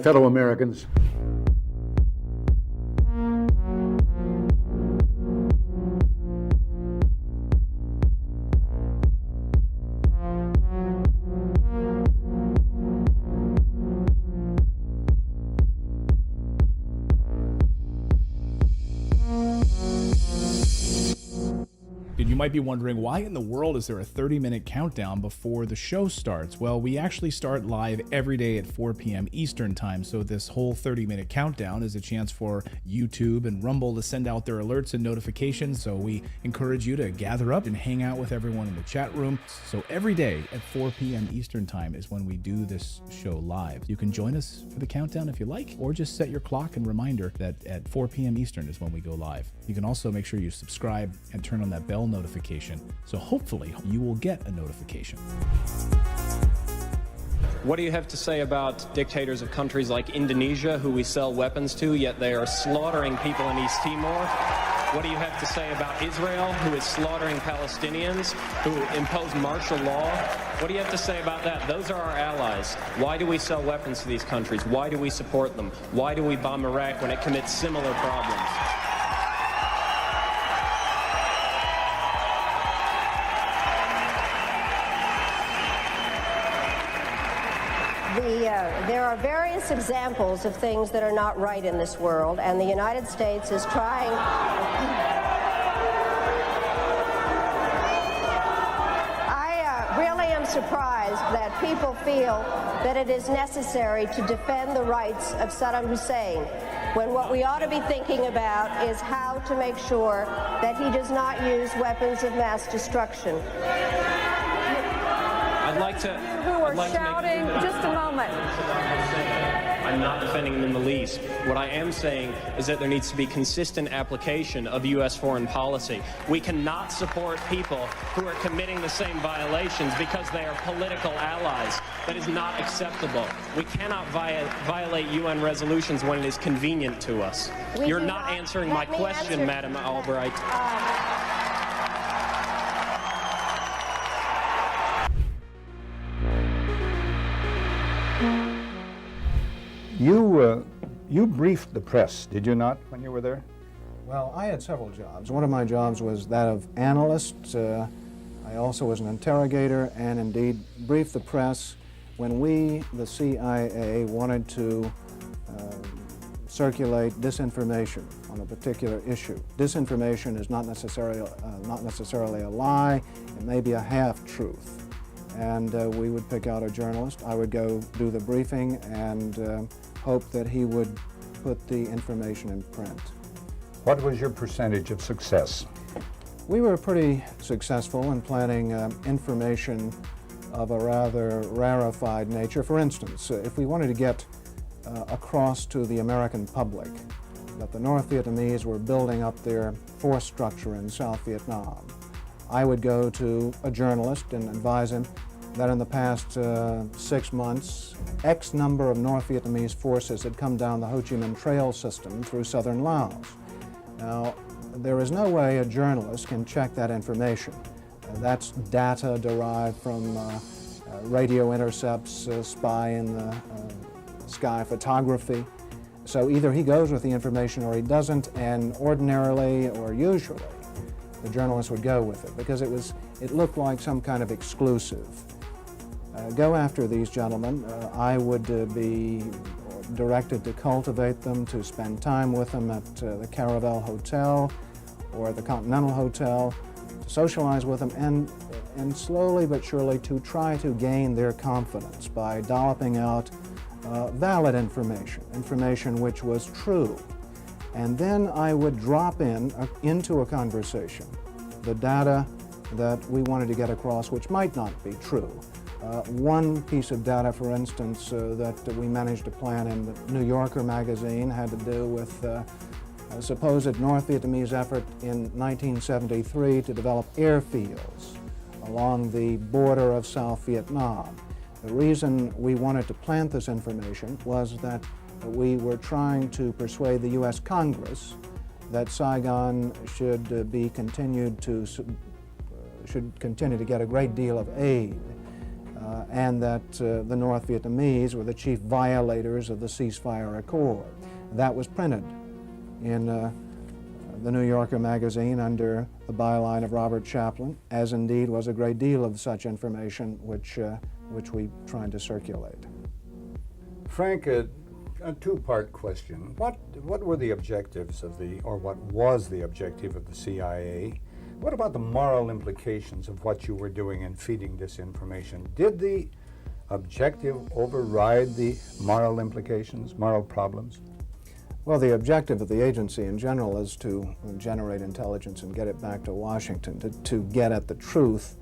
fellow Americans. You might be wondering, why in the world is there a 30-minute countdown before the show starts? Well, we actually start live every day at 4 p.m. Eastern time, so this whole 30-minute countdown is a chance for YouTube and Rumble to send out their alerts and notifications, so we encourage you to gather up and hang out with everyone in the chat room. So every day at 4 p.m. Eastern time is when we do this show live. You can join us for the countdown if you like, or just set your clock and reminder that at 4 p.m. Eastern is when we go live. You can also make sure you subscribe and turn on that bell notification, so hopefully you will get a notification. What do you have to say about dictators of countries like Indonesia, who we sell weapons to, yet they are slaughtering people in East Timor? What do you have to say about Israel, who is slaughtering Palestinians, who impose martial law? What do you have to say about that? Those are our allies. Why do we sell weapons to these countries? Why do we support them? Why do we bomb Iraq when it commits similar problems? There are various examples of things that are not right in this world, and the United States is trying. I really am surprised that people feel that it is necessary to defend the rights of Saddam Hussein, when what we ought to be thinking about is how to make sure that he does not use weapons of mass destruction. I'd like to... Who are shouting? Just a moment. I'm not defending them in the least. What I am saying is that there needs to be consistent application of U.S. foreign policy. We cannot support people who are committing the same violations because they are political allies. That is not acceptable. We cannot violate UN resolutions when it is convenient to us. You're not answering my question, Madam Albright. You briefed the press, did you not, when you were there? Well, I had several jobs. One of my jobs was that of analyst. I also was an interrogator and indeed briefed the press when we, the CIA, wanted to circulate disinformation on a particular issue. Disinformation is not necessarily a lie. It may be a half-truth. And we would pick out a journalist. I would go do the briefing and hope that he would put the information in print. What was your percentage of success? We were pretty successful in planting information of a rather rarefied nature. For instance, if we wanted to get across to the American public that the North Vietnamese were building up their force structure in South Vietnam, I would go to a journalist and advise him that in the past 6 months, X number of North Vietnamese forces had come down the Ho Chi Minh Trail system through southern Laos. Now, there is no way a journalist can check that information. That's data derived from radio intercepts, spy in the sky photography. So either he goes with the information or he doesn't, and ordinarily or usually, the journalist would go with it because it looked like some kind of exclusive. Go after these gentlemen. I would be directed to cultivate them, to spend time with them at the Caravel Hotel or the Continental Hotel, to socialize with them, and slowly but surely to try to gain their confidence by dolloping out valid information which was true. And then I would drop into a conversation the data that we wanted to get across, which might not be true. One piece of data, for instance, that we managed to plant in the New Yorker magazine had to do with a supposed North Vietnamese effort in 1973 to develop airfields along the border of South Vietnam. The reason we wanted to plant this information was that we were trying to persuade the U.S. Congress that Saigon should continue to get a great deal of aid and that the North Vietnamese were the chief violators of the ceasefire accord. That was printed in the New Yorker magazine under the byline of Robert Chaplin, as indeed was a great deal of such information which we tried to circulate. Frank, a two-part question. What were the objectives of or what was the objective of the CIA? What about the moral implications of what you were doing in feeding disinformation? Did the objective override the moral implications, moral problems? Well, the objective of the agency in general is to generate intelligence and get it back to Washington, to get at the truth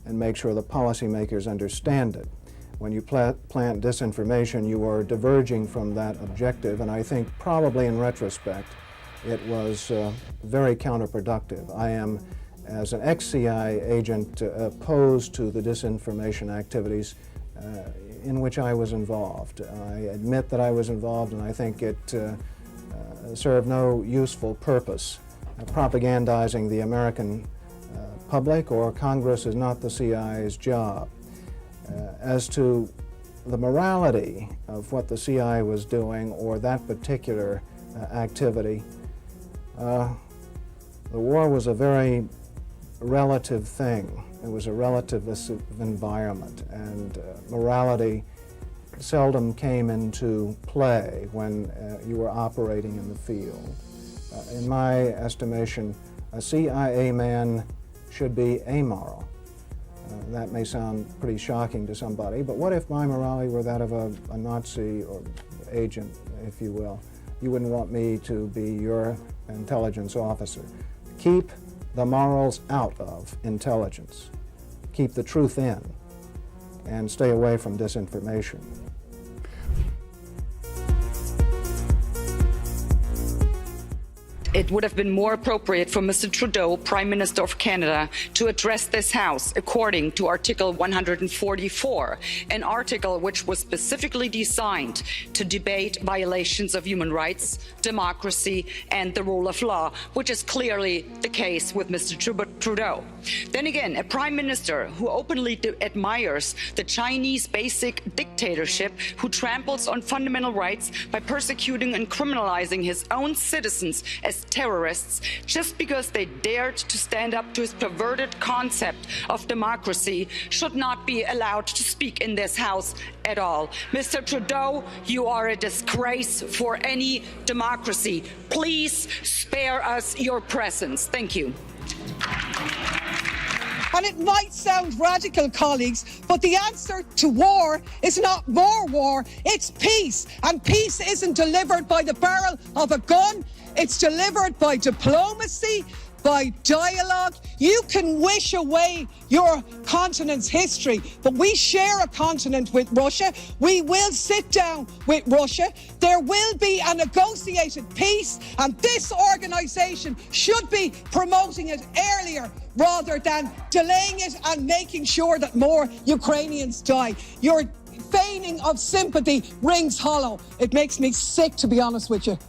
and make sure the policymakers understand it. When you plant disinformation, you are diverging from that objective, and I think probably in retrospect, it was very counterproductive. I am, as an ex-CIA agent, opposed to the disinformation activities in which I was involved. I admit that I was involved, and I think it served no useful purpose. Propagandizing the American public or Congress is not the CIA's job. As to the morality of what the CIA was doing or that particular activity, the war was a very relative thing. It was a relativist environment, and morality seldom came into play when you were operating in the field. In my estimation, a CIA man should be amoral. That may sound pretty shocking to somebody, but what if my morality were that of a Nazi or agent, if you will? You wouldn't want me to be your intelligence officer. Keep the morals out of intelligence. Keep the truth in, and stay away from disinformation. It would have been more appropriate for Mr. Trudeau, Prime Minister of Canada, to address this House according to Article 144, an article which was specifically designed to debate violations of human rights, democracy, and the rule of law, which is clearly the case with Mr. Trudeau. Then again, a Prime Minister who openly admires the Chinese basic dictatorship, who tramples on fundamental rights by persecuting and criminalizing his own citizens as terrorists just because they dared to stand up to his perverted concept of democracy, should not be allowed to speak in this House at all. Mr. Trudeau, you are a disgrace for any democracy. Please spare us your presence. Thank you. And it might sound radical, colleagues, but the answer to war is not more war, it's peace. And peace isn't delivered by the barrel of a gun, it's delivered by diplomacy, by dialogue. You can wish away your continent's history, but we share a continent with Russia. We will sit down with Russia. There will be a negotiated peace, and this organisation should be promoting it earlier rather than delaying it and making sure that more Ukrainians die. Your feigning of sympathy rings hollow. It makes me sick, to be honest with you.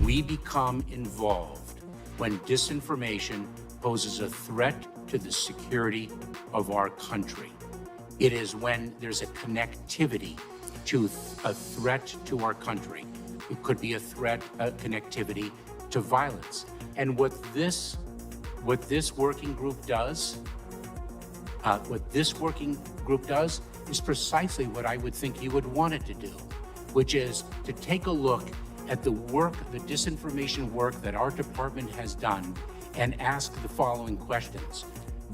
We become involved when disinformation poses a threat to the security of our country. It is when there's a connectivity to a threat to our country. It could be a threat, a connectivity to violence. And what this working group does, is precisely what I would think you would want it to do, which is to take a look at the work, the disinformation work that our department has done, and ask the following questions.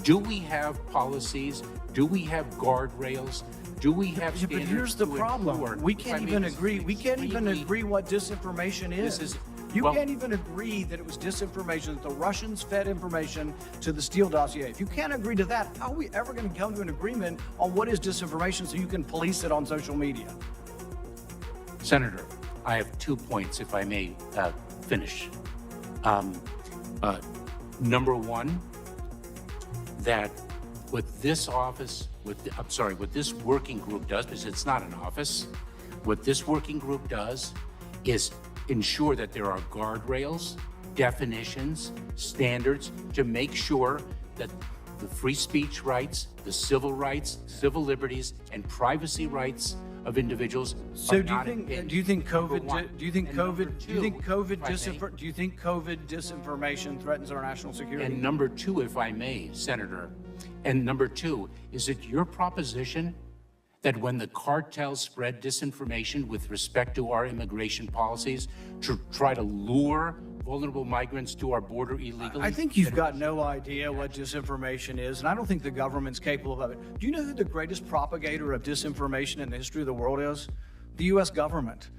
Do we have policies? Do we have guardrails? Do we have standards? But here's the problem. We can't even agree. We can't even agree what disinformation is. You can't even agree that it was disinformation, that the Russians fed information to the Steele dossier. If you can't agree to that, how are we ever going to come to an agreement on what is disinformation so you can police it on social media? Senator, I have 2 points, if I may finish. Number one, that what this office, what this working group does, because it's not an office, what this working group does is ensure that there are guardrails definitions, standards to make sure that the free speech rights, the civil rights, civil liberties, and privacy rights of individuals. So do you think COVID disinformation threatens our national security? And number two, if I may, Senator, and number two, is it your proposition that when the cartels spread disinformation with respect to our immigration policies to try to lure vulnerable migrants to our border illegally? I think you've got no idea what disinformation is, and I don't think the government's capable of it. Do you know who the greatest propagator of disinformation in the history of the world is? The U.S. government.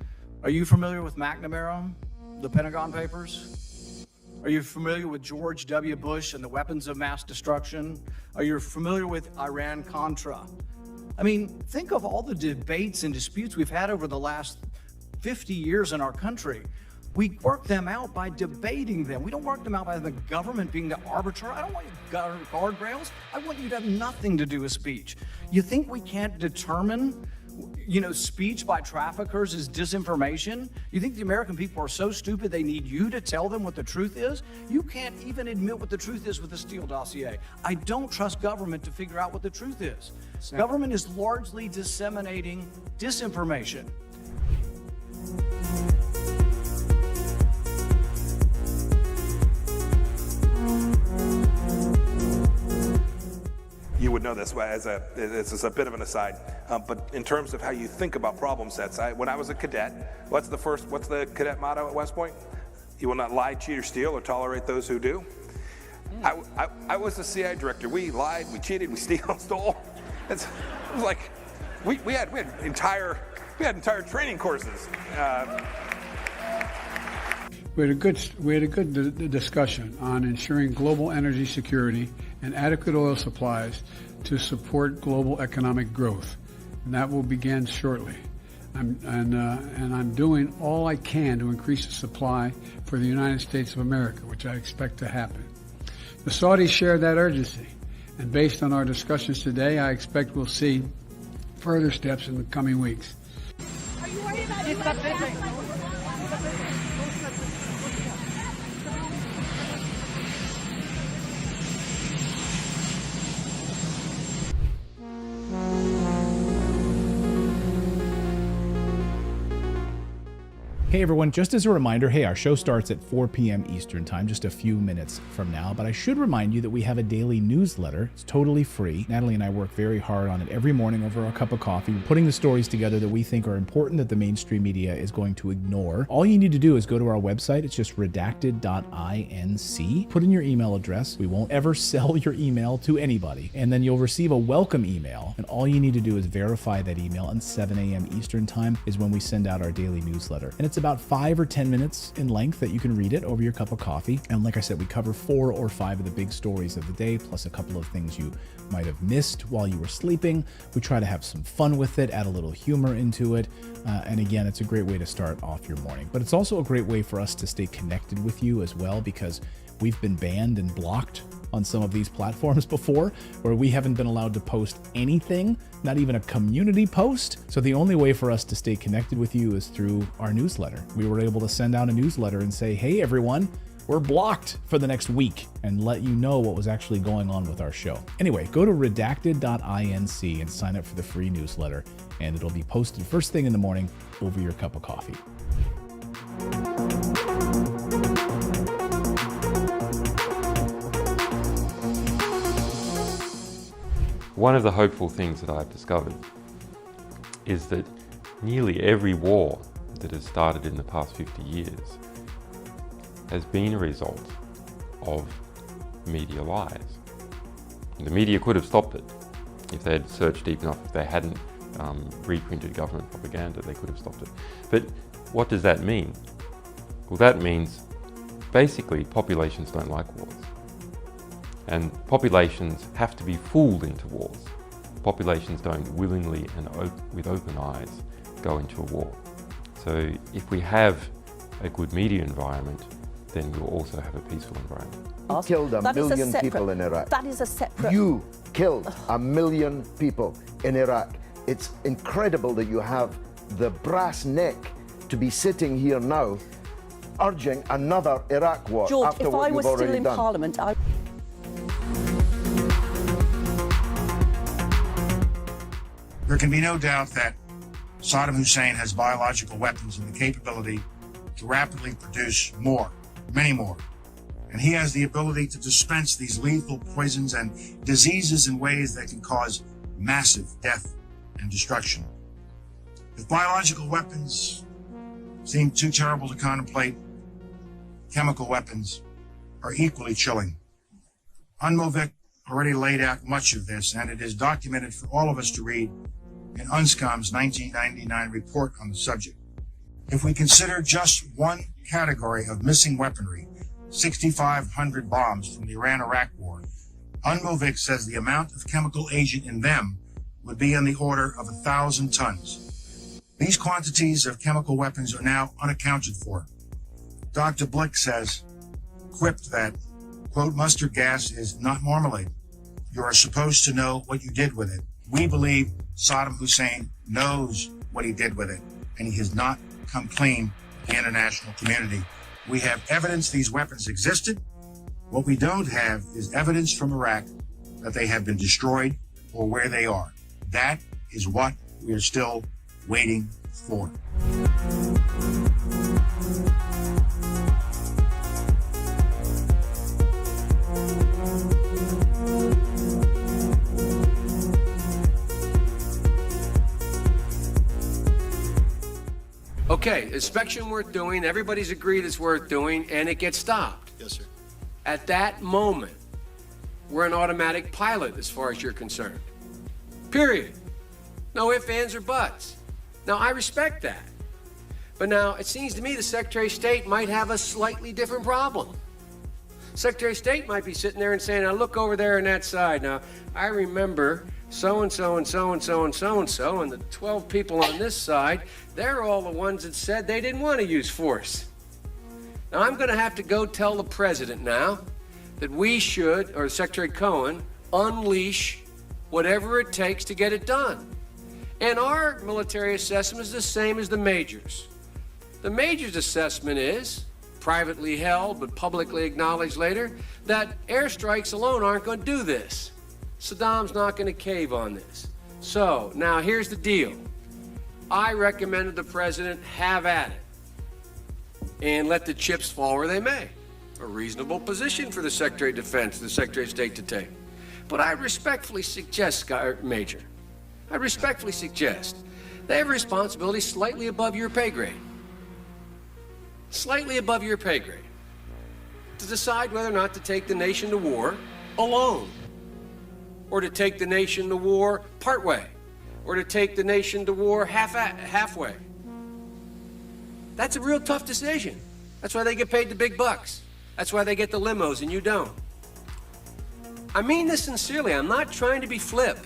Are you familiar with McNamara, the Pentagon Papers? Are you familiar with George W. Bush and the weapons of mass destruction? Are you familiar with Iran-Contra? I mean, think of all the debates and disputes we've had over the last 50 years in our country. We work them out by debating them. We don't work them out by the government being the arbiter. I don't want guardrails. I want you to have nothing to do with speech. You think we can't determine, speech by traffickers is disinformation? You think the American people are so stupid they need you to tell them what the truth is? You can't even admit what the truth is with the Steele dossier. I don't trust government to figure out what the truth is. Government is largely disseminating disinformation. You would know this this is a bit of an aside, but in terms of how you think about problem sets, when I was a cadet, what's the cadet motto at West Point? You will not lie, cheat, or steal, or tolerate those who do. I was the CIA director. We lied, we cheated, we stole. It was like we had entire training courses. We had a good discussion on ensuring global energy security and adequate oil supplies to support global economic growth, and that will begin shortly. I'm doing all I can to increase the supply for the United States of America, which I expect to happen. The Saudis share that urgency, and based on our discussions today, I expect we'll see further steps in the coming weeks. Are you worried about Hey everyone, just as a reminder, our show starts at 4 p.m. Eastern Time, just a few minutes from now, but I should remind you that we have a daily newsletter. It's totally free. Natali and I work very hard on it every morning over a cup of coffee, putting the stories together that we think are important that the mainstream media is going to ignore. All you need to do is go to our website. It's just redacted.inc. Put in your email address. We won't ever sell your email to anybody. And then you'll receive a welcome email, and all you need to do is verify that email, and 7 a.m. Eastern Time is when we send out our daily newsletter. And it's about 5 or 10 minutes in length that you can read it over your cup of coffee. And like I said, we cover 4 or 5 of the big stories of the day, plus a couple of things you might have missed while you were sleeping. We try to have some fun with it, add a little humor into it. And again, it's a great way to start off your morning. But it's also a great way for us to stay connected with you as well, because we've been banned and blocked on some of these platforms before, where we haven't been allowed to post anything, not even a community post. So the only way for us to stay connected with you is through our newsletter. We were able to send out a newsletter and say, hey everyone, we're blocked for the next week, and let you know what was actually going on with our show. Anyway, go to redacted.inc and sign up for the free newsletter, and it'll be posted first thing in the morning over your cup of coffee. One of the hopeful things that I've discovered is that nearly every war that has started in the past 50 years has been a result of media lies. The media could have stopped it if they had searched deep enough. If they hadn't reprinted government propaganda, they could have stopped it. But what does that mean? Well, that means basically populations don't like wars. And populations have to be fooled into wars. Populations don't willingly and with open eyes go into a war. So if we have a good media environment, then we'll also have a peaceful environment. You killed a million people in Iraq. That is a separate... You killed 1 million people in Iraq. It's incredible that you have the brass neck to be sitting here now urging another Iraq war George, after if what I you've was already still in done. Parliament, There can be no doubt that Saddam Hussein has biological weapons and the capability to rapidly produce more, many more. And he has the ability to dispense these lethal poisons and diseases in ways that can cause massive death and destruction. If biological weapons seem too terrible to contemplate, chemical weapons are equally chilling. UNMOVIC already laid out much of this, and it is documented for all of us to read in UNSCOM's 1999 report on the subject. If we consider just one category of missing weaponry, 6,500 bombs from the Iran-Iraq war, UNMOVIC says the amount of chemical agent in them would be in the order of 1,000 tons. These quantities of chemical weapons are now unaccounted for. Dr. Blick says, quipped that, quote, mustard gas is not marmalade. You are supposed to know what you did with it. We believe Saddam Hussein knows what he did with it, and he has not come clean with the international community. We have evidence these weapons existed. What we don't have is evidence from Iraq that they have been destroyed or where they are. That is what we are still waiting for. Okay, inspection worth doing, everybody's agreed it's worth doing, and it gets stopped. Yes, sir. At that moment, we're an automatic pilot as far as you're concerned. Period. No ifs, ands, or buts. Now, I respect that. But now, it seems to me the Secretary of State might have a slightly different problem. Secretary of State might be sitting there and saying, now look over there on that side. Now, I remember so-and-so and so-and-so and so-and-so, and the 12 people on this side, they're all the ones that said they didn't want to use force. Now, I'm going to have to go tell the president now that we should, or Secretary Cohen, unleash whatever it takes to get it done. And our military assessment is the same as the majors. The majors' assessment is, privately held but publicly acknowledged later, that airstrikes alone aren't going to do this. Saddam's not going to cave on this. So, now here's the deal. I recommended the president have at it and let the chips fall where they may. A reasonable position for the Secretary of Defense, the Secretary of State to take. But I respectfully suggest, Major, I respectfully suggest they have a responsibility slightly above your pay grade. Slightly above your pay grade. To decide whether or not to take the nation to war alone, or to take the nation to war partway, or to take the nation to war halfway. That's a real tough decision. That's why they get paid the big bucks. That's why they get the limos and you don't. I mean this sincerely. I'm not trying to be flip,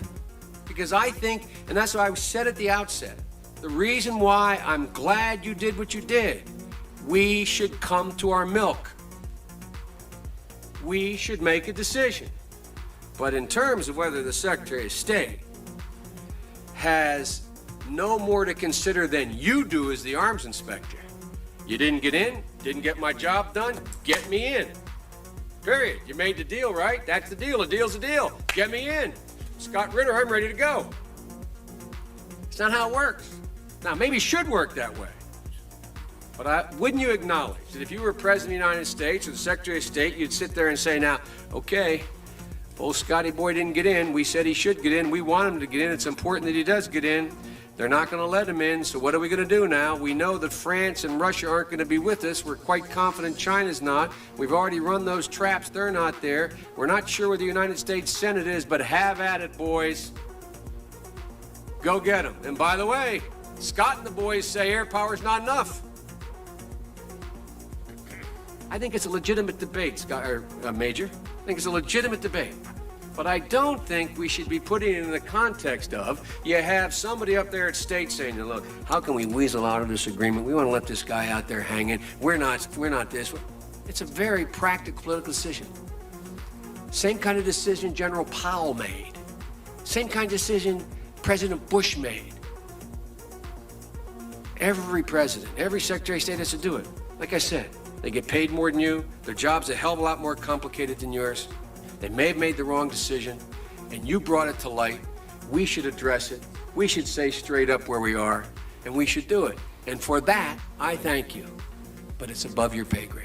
because I think, and that's why I said at the outset, the reason why I'm glad you did what you did, we should come to our milk. We should make a decision. But in terms of whether the Secretary of State has no more to consider than you do as the arms inspector. You didn't get in, didn't get my job done, get me in. Period. You made the deal, right? That's the deal. A deal's a deal. Get me in. Scott Ritter, I'm ready to go. It's not how it works. Now, maybe it should work that way. But wouldn't you acknowledge that if you were President of the United States or the Secretary of State, you'd sit there and say, now, okay, old Scotty boy didn't get in. We said he should get in. We want him to get in. It's important that he does get in. They're not going to let him in. So what are we going to do now? We know that France and Russia aren't going to be with us. We're quite confident China's not. We've already run those traps. They're not there. We're not sure where the United States Senate is, but have at it, boys. Go get them. And by the way, Scott and the boys say air power's not enough. I think it's a legitimate debate, Major. I think it's a legitimate debate. But I don't think we should be putting it in the context of, you have somebody up there at state saying, look, how can we weasel out of this agreement? We want to let this guy out there hanging. We're not this. It's a very practical political decision. Same kind of decision General Powell made. Same kind of decision President Bush made. Every president, every Secretary of State has to do it. Like I said, They get paid more than you. Their job's a hell of a lot more complicated than yours. They may have made the wrong decision, and you brought it to light. We should address it. We should say straight up where we are, and we should do it. And for that, I thank you. But it's above your pay grade.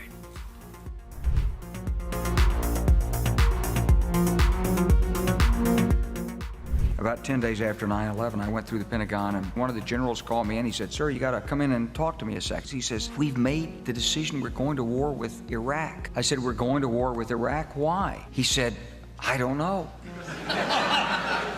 About 10 days after 9/11, I went through the Pentagon, and one of the generals called me and he said, "Sir, you got to come in and talk to me a sec." He says, "We've made the decision. We're going to war with Iraq." I said, "We're going to war with Iraq? Why?" He said, "I don't know."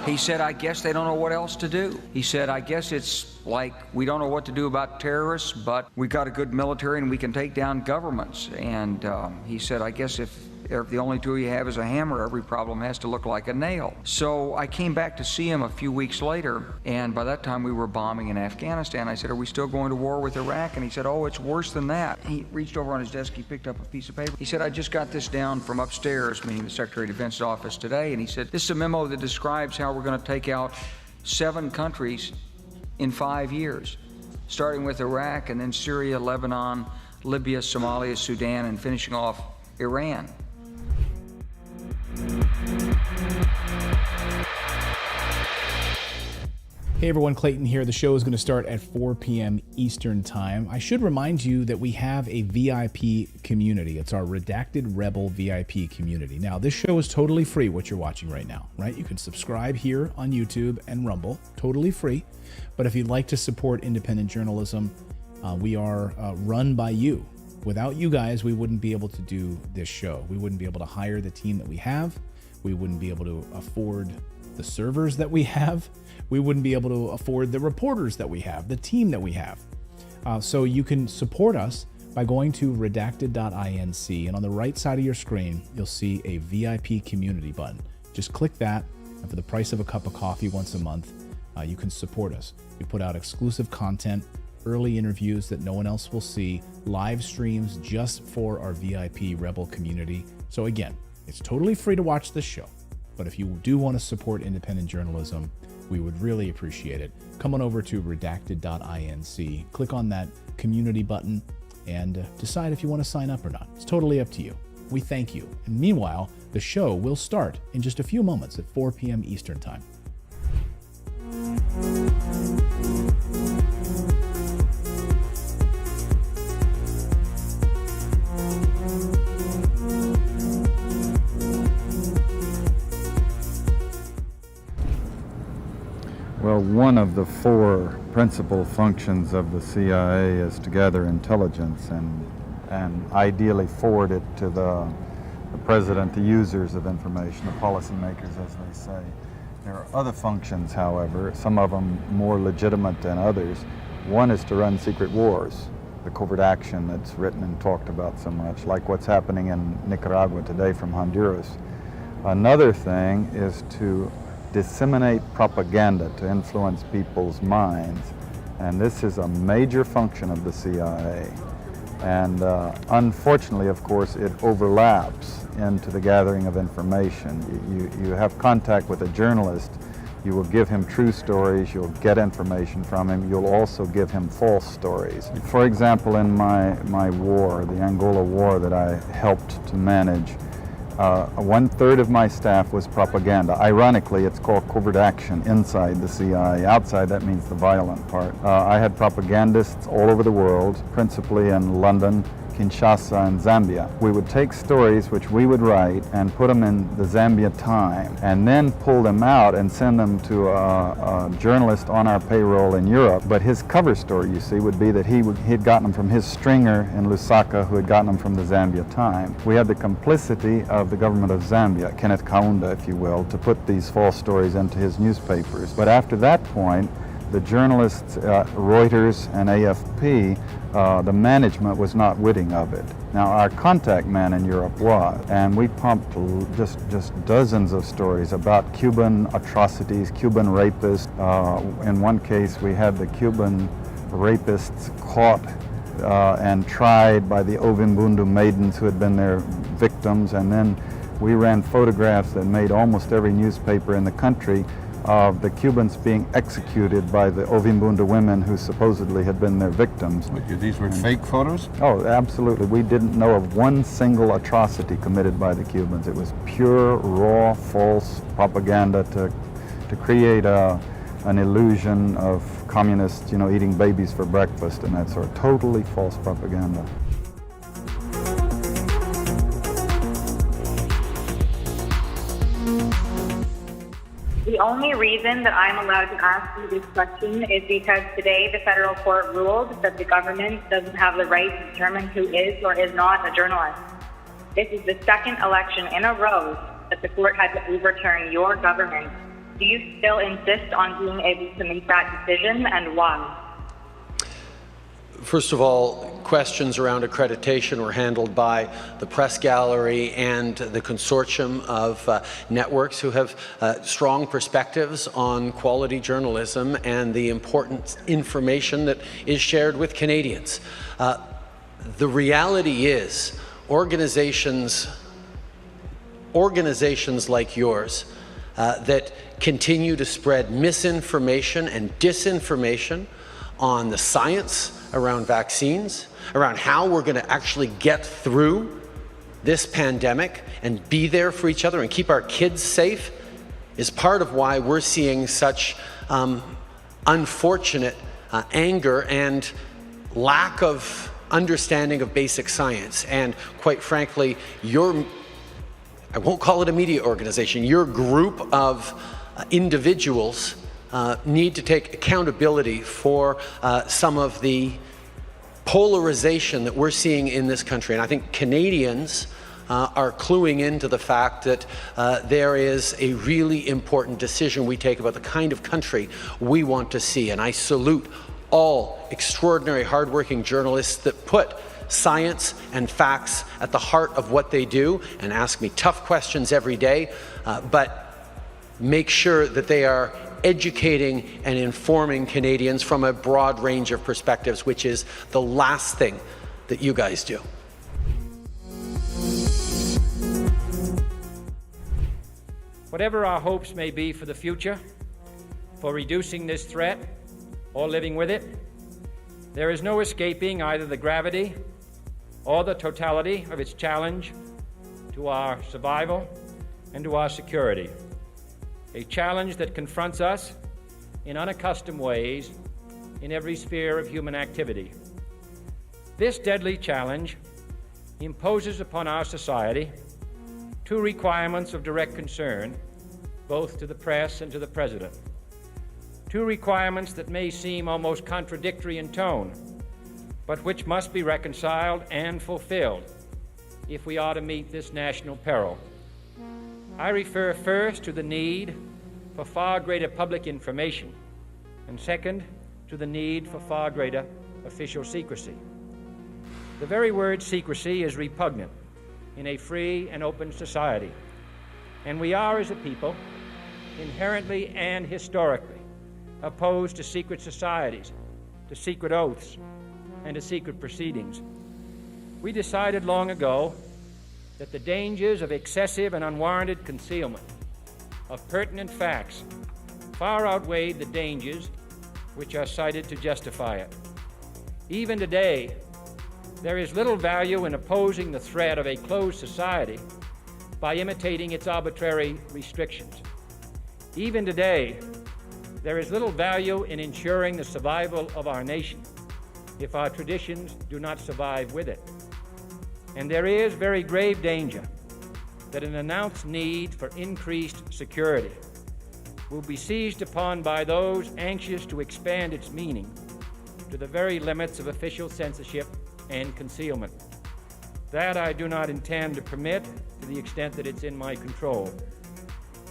He said, "I guess they don't know what else to do." He said, "I guess it's like we don't know what to do about terrorists, but we got a good military and we can take down governments." And he said, "I guess if the only tool you have is a hammer, every problem has to look like a nail." So I came back to see him a few weeks later, and by that time we were bombing in Afghanistan. I said, "Are we still going to war with Iraq?" And he said, "Oh, it's worse than that." He reached over on his desk, he picked up a piece of paper. He said, "I just got this down from upstairs," meaning the Secretary of Defense's office today, and he said, "This is a memo that describes how we're going to take out 7 countries in 5 years, starting with Iraq and then Syria, Lebanon, Libya, Somalia, Sudan, and finishing off Iran." Hey everyone, Clayton here. The show is going to start at 4 p.m. Eastern Time. I should remind you that we have a VIP community. It's our Redacted Rebel VIP community. Now, this show is totally free, what you're watching right now, right? You can subscribe here on YouTube and Rumble, totally free. But if you'd like to support independent journalism, we are run by you. Without you guys, we wouldn't be able to do this show. We wouldn't be able to hire the team that we have. We wouldn't be able to afford the servers that we have. We wouldn't be able to afford the reporters that we have, the team that we have. So you can support us by going to redacted.inc, and on the right side of your screen, you'll see a VIP community button. Just click that, and for the price of a cup of coffee once a month, you can support us. We put out exclusive content, early interviews that no one else will see, live streams just for our VIP Rebel community. So again, it's totally free to watch this show, but if you do want to support independent journalism, we would really appreciate it. Come on over to redacted.inc, click on that community button, and decide if you want to sign up or not. It's totally up to you. We thank you. And meanwhile, the show will start in just a few moments at 4 p.m. Eastern Time. Well, one of the 4 principal functions of the CIA is to gather intelligence and ideally forward it to the president, the users of information, the policymakers, as they say. There are other functions, however, some of them more legitimate than others. One is to run secret wars, the covert action that's written and talked about so much, like what's happening in Nicaragua today from Honduras. Another thing is to disseminate propaganda to influence people's minds, and this is a major function of the CIA. And unfortunately, of course, it overlaps into the gathering of information. You have contact with a journalist, you will give him true stories, you'll get information from him, you'll also give him false stories. For example, in my war, the Angola war that I helped to manage, 1/3 of my staff was propaganda. Ironically, it's called covert action inside the CIA. Outside, that means the violent part. I had propagandists all over the world, principally in London, Kinshasa, and Zambia. We would take stories which we would write and put them in the Zambia Time, and then pull them out and send them to a journalist on our payroll in Europe. But his cover story, you see, would be that he'd gotten them from his stringer in Lusaka, who had gotten them from the Zambia Time. We had the complicity of the government of Zambia, Kenneth Kaunda, if you will, to put these false stories into his newspapers. But after that point, the journalists, Reuters and AFP, the management was not witting of it. Now, our contact man in Europe was, and we pumped just dozens of stories about Cuban atrocities, Cuban rapists. In one case, we had the Cuban rapists caught and tried by the Ovimbundu maidens who had been their victims, and then we ran photographs that made almost every newspaper in the country of the Cubans being executed by the Ovimbunda women who supposedly had been their victims. These were fake photos? Oh, absolutely. We didn't know of one single atrocity committed by the Cubans. It was pure, raw, false propaganda to create an illusion of communists, eating babies for breakfast and that sort of totally false propaganda. The only reason that I'm allowed to ask you this question is because today the federal court ruled that the government doesn't have the right to determine who is or is not a journalist. This is the second election in a row that the court had to overturn your government. Do you still insist on being able to make that decision, and why? First of all, questions around accreditation were handled by the press gallery and the consortium of networks who have strong perspectives on quality journalism and the important information that is shared with Canadians. The reality is organizations like yours that continue to spread misinformation and disinformation on the science around vaccines, around how we're going to actually get through this pandemic and be there for each other and keep our kids safe, is part of why we're seeing such unfortunate anger and lack of understanding of basic science. And quite frankly, I won't call it a media organization, your group of individuals need to take accountability for some of the polarization that we're seeing in this country. And I think Canadians are cluing into the fact that there is a really important decision we take about the kind of country we want to see. And I salute all extraordinary, hardworking journalists that put science and facts at the heart of what they do and ask me tough questions every day, but make sure that they are educating and informing Canadians from a broad range of perspectives, which is the last thing that you guys do. Whatever our hopes may be for the future, for reducing this threat or living with it, there is no escaping either the gravity or the totality of its challenge to our survival and to our security. A challenge that confronts us in unaccustomed ways in every sphere of human activity. This deadly challenge imposes upon our society two requirements of direct concern, both to the press and to the President. Two requirements that may seem almost contradictory in tone, but which must be reconciled and fulfilled if we are to meet this national peril. I refer first to the need for far greater public information, and second, to the need for far greater official secrecy. The very word secrecy is repugnant in a free and open society, and we are, as a people, inherently and historically opposed to secret societies, to secret oaths, and to secret proceedings. We decided long ago that the dangers of excessive and unwarranted concealment of pertinent facts far outweighed the dangers which are cited to justify it. Even today, there is little value in opposing the threat of a closed society by imitating its arbitrary restrictions. Even today, there is little value in ensuring the survival of our nation if our traditions do not survive with it. And there is very grave danger that an announced need for increased security will be seized upon by those anxious to expand its meaning to the very limits of official censorship and concealment. That I do not intend to permit to the extent that it's in my control.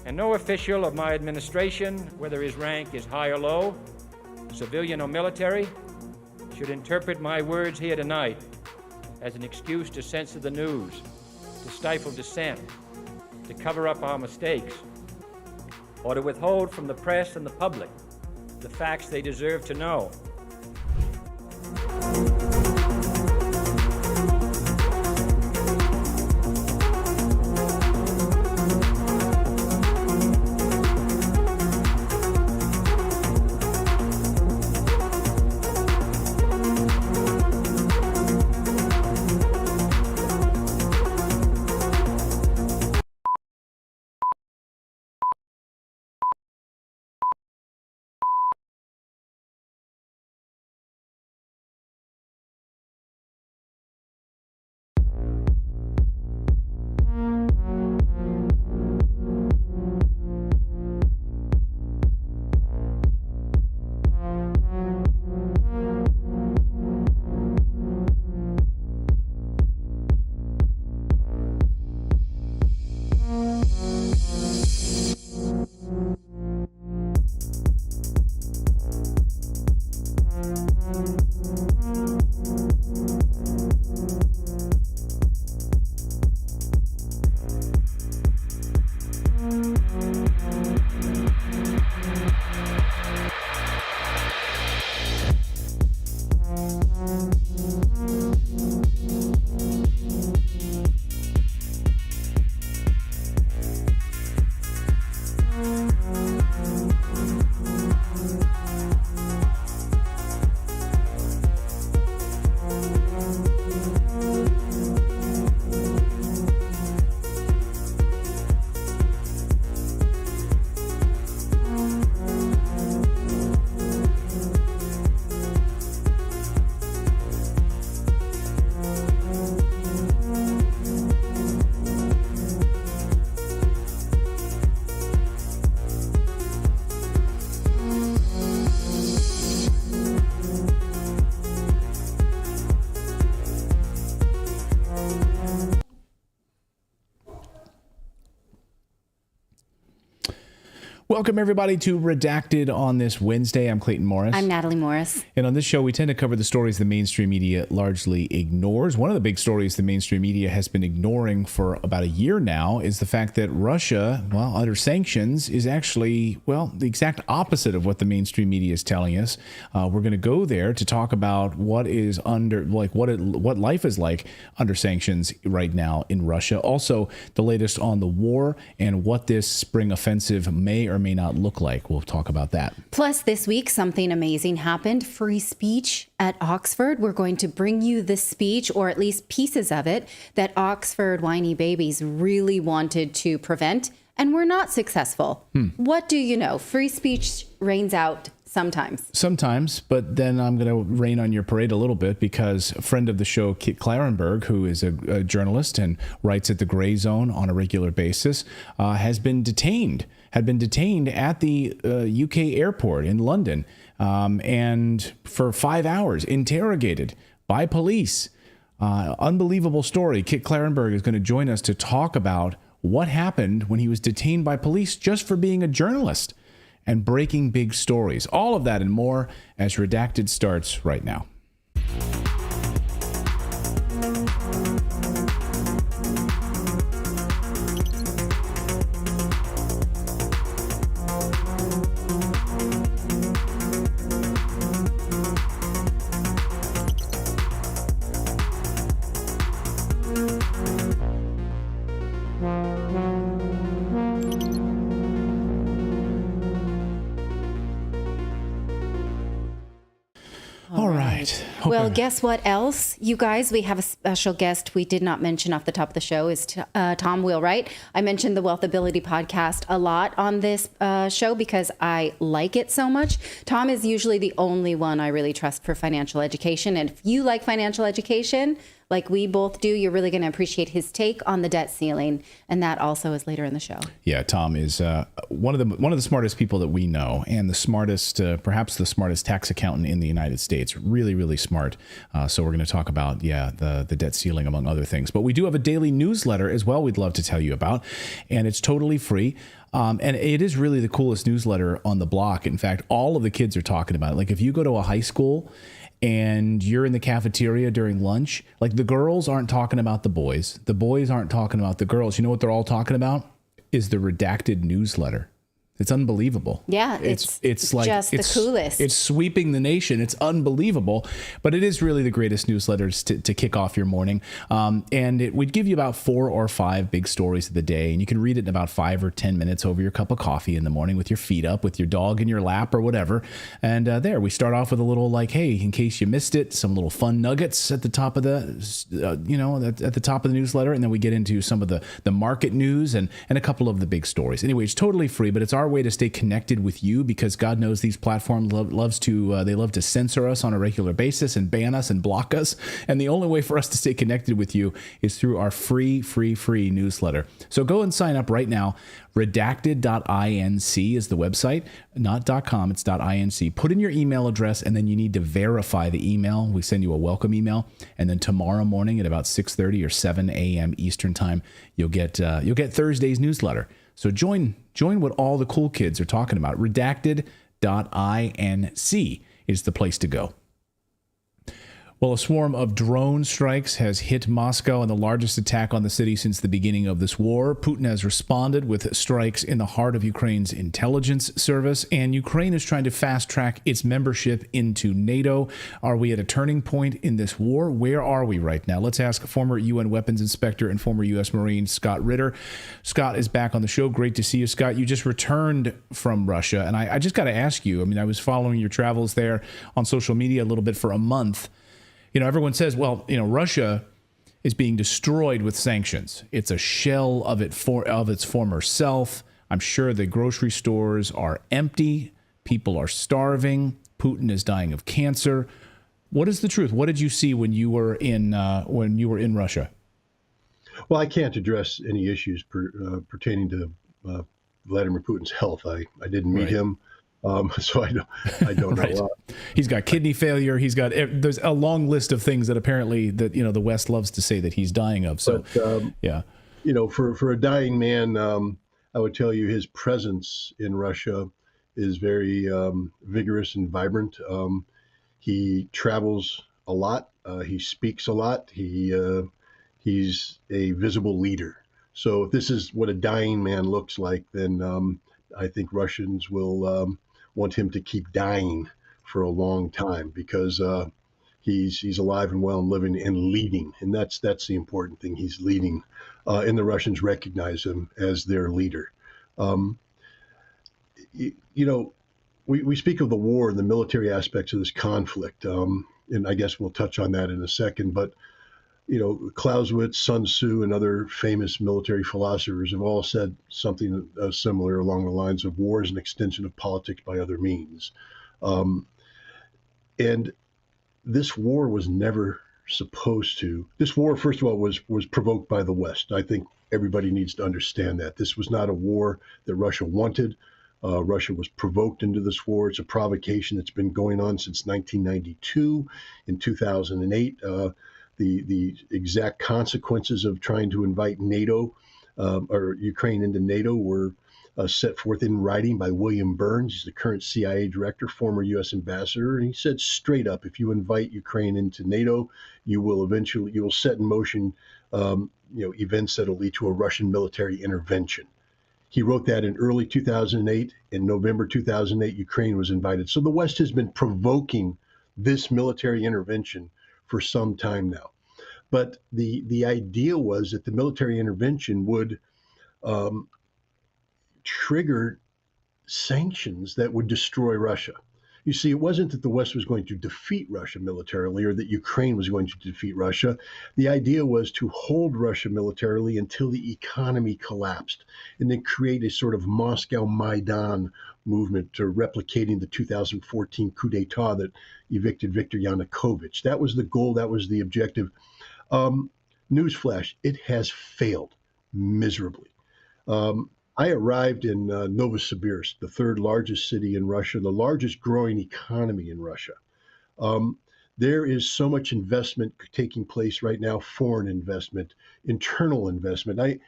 And no official of my administration, whether his rank is high or low, civilian or military, should interpret my words here tonight as an excuse to censor the news, to stifle dissent, to cover up our mistakes, or to withhold from the press and the public the facts they deserve to know. Welcome, everybody, to Redacted on this Wednesday. I'm Clayton Morris. I'm Natali Morris. And on this show, we tend to cover the stories the mainstream media largely ignores. One of the big stories the mainstream media has been ignoring for about a year now is the fact that Russia, well, under sanctions, is actually, well, the exact opposite of what the mainstream media is telling us. We're going to go there to talk about what is under, like, what life is like under sanctions right now in Russia. Also, the latest on the war and what this spring offensive may or may not look like. We'll talk about that. Plus, this week, something amazing happened. Free speech at Oxford. We're going to bring you the speech, or at least pieces of it, that Oxford whiny babies really wanted to prevent, and were not successful. What do you know? Free speech reigns out sometimes. Sometimes, but then I'm going to rain on your parade a little bit because a friend of the show, Kit Klarenberg, who is a journalist and writes at the Gray Zone on a regular basis, had been detained at the UK airport in London and for 5 hours, interrogated by police. Unbelievable story. Kit Klarenberg is going to join us to talk about what happened when he was detained by police just for being a journalist and breaking big stories. All of that and more as Redacted starts right now. Well, guess what else, you guys? We have a special guest we did not mention off the top of the show is Tom Wheelwright. I mentioned the Wealthability podcast a lot on this show because I like it so much. Tom is usually the only one I really trust for financial education. And if you like financial education, like we both do, you're really going to appreciate his take on the debt ceiling. And that also is later in the show. Yeah, Tom is one of the smartest people that we know, and the smartest, perhaps the smartest tax accountant in the United States. Really, really smart. So we're going to talk about, the debt ceiling, among other things. But we do have a daily newsletter as well we'd love to tell you about, and it's totally free. And it is really the coolest newsletter on the block. In fact, all of the kids are talking about it. Like if you go to a high school and you're in the cafeteria during lunch, like the girls aren't talking about the boys aren't talking about the girls. You know what they're all talking about? Is the Redacted newsletter. It's unbelievable. Yeah, it's like just the coolest. It's sweeping the nation. It's unbelievable, but it is really the greatest newsletters to kick off your morning. And it would give you about 4 or 5 big stories of the day, and you can read it in about 5 or 10 minutes over your cup of coffee in the morning with your feet up, with your dog in your lap or whatever. And there we start off with a little like, hey, in case you missed it, some little fun nuggets at the top of the, at the top of the newsletter, and then we get into some of the market news and a couple of the big stories. Anyway, it's totally free, but it's our way to stay connected with you because God knows these platforms love to censor us on a regular basis and ban us and block us. And the only way for us to stay connected with you is through our free newsletter. So go and sign up right now. Redacted.inc is the website, not .com, it's .inc. Put in your email address, and then you need to verify the email. We send you a welcome email, and then tomorrow morning at about 6:30 or 7 a.m. Eastern time, you'll get Thursday's newsletter. So join what all the cool kids are talking about. Redacted.inc is the place to go. Well, a swarm of drone strikes has hit Moscow in the largest attack on the city since the beginning of this war. Putin has responded with strikes in the heart of Ukraine's intelligence service, and Ukraine is trying to fast-track its membership into NATO. Are we at a turning point in this war? Where are we right now? Let's ask former UN weapons inspector and former U.S. Marine Scott Ritter. Scott is back on the show. Great to see you, Scott. You just returned from Russia, and I just got to ask you, I was following your travels there on social media a little bit for a month. Everyone says, Russia is being destroyed with sanctions. It's a shell of its former self. I'm sure the grocery stores are empty. People are starving. Putin is dying of cancer. What is the truth? What did you see when you were in Russia? Well, I can't address any issues pertaining to Vladimir Putin's health. I didn't meet him. So I don't right. know. He's got kidney failure. There's a long list of things that apparently the West loves to say that he's dying of. So, but, for a dying man, I would tell you his presence in Russia is very vigorous and vibrant. He travels a lot. He speaks a lot. He's a visible leader. So if this is what a dying man looks like, then I think Russians will want him to keep dying for a long time, because he's alive and well and living and leading, and that's the important thing. He's leading, and the Russians recognize him as their leader. We speak of the war and the military aspects of this conflict, and I guess we'll touch on that in a second. But Clausewitz, Sun Tzu, and other famous military philosophers have all said something similar along the lines of war is an extension of politics by other means. And this war was never supposed to. This war, first of all, was provoked by the West. I think everybody needs to understand that. This was not a war that Russia wanted. Russia was provoked into this war. It's a provocation that's been going on since 1992. In 2008, the exact consequences of trying to invite NATO or Ukraine into NATO were set forth in writing by William Burns. He's the current CIA director, former U.S. ambassador, and he said straight up, if you invite Ukraine into NATO, you will set in motion events that will lead to a Russian military intervention. He wrote that in early 2008. In November 2008, Ukraine was invited. So the West has been provoking this military intervention for some time now. But the idea was that the military intervention would trigger sanctions that would destroy Russia. You see, it wasn't that the West was going to defeat Russia militarily or that Ukraine was going to defeat Russia. The idea was to hold Russia militarily until the economy collapsed, and then create a sort of Moscow Maidan movement to replicating the 2014 coup d'etat that evicted Viktor Yanukovych. That was the goal. That was the objective. Newsflash, it has failed miserably. I arrived in Novosibirsk, the third largest city in Russia, the largest growing economy in Russia. There is so much investment taking place right now, foreign investment, internal investment. I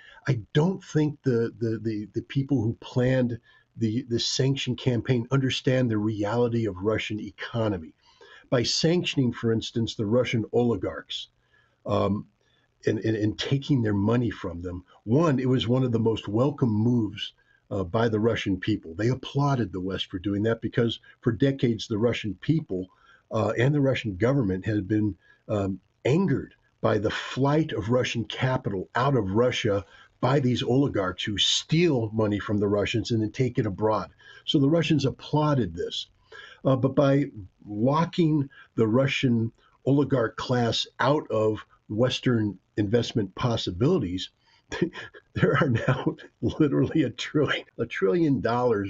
don't think the people who planned the sanction campaign understand the reality of Russian economy. By sanctioning, for instance, the Russian oligarchs, and taking their money from them. One, it was one of the most welcome moves by the Russian people. They applauded the West for doing that, because for decades the Russian people and the Russian government had been angered by the flight of Russian capital out of Russia by these oligarchs who steal money from the Russians and then take it abroad. So the Russians applauded this. But by locking the Russian oligarch class out of Western investment possibilities, there are now literally $1 trillion or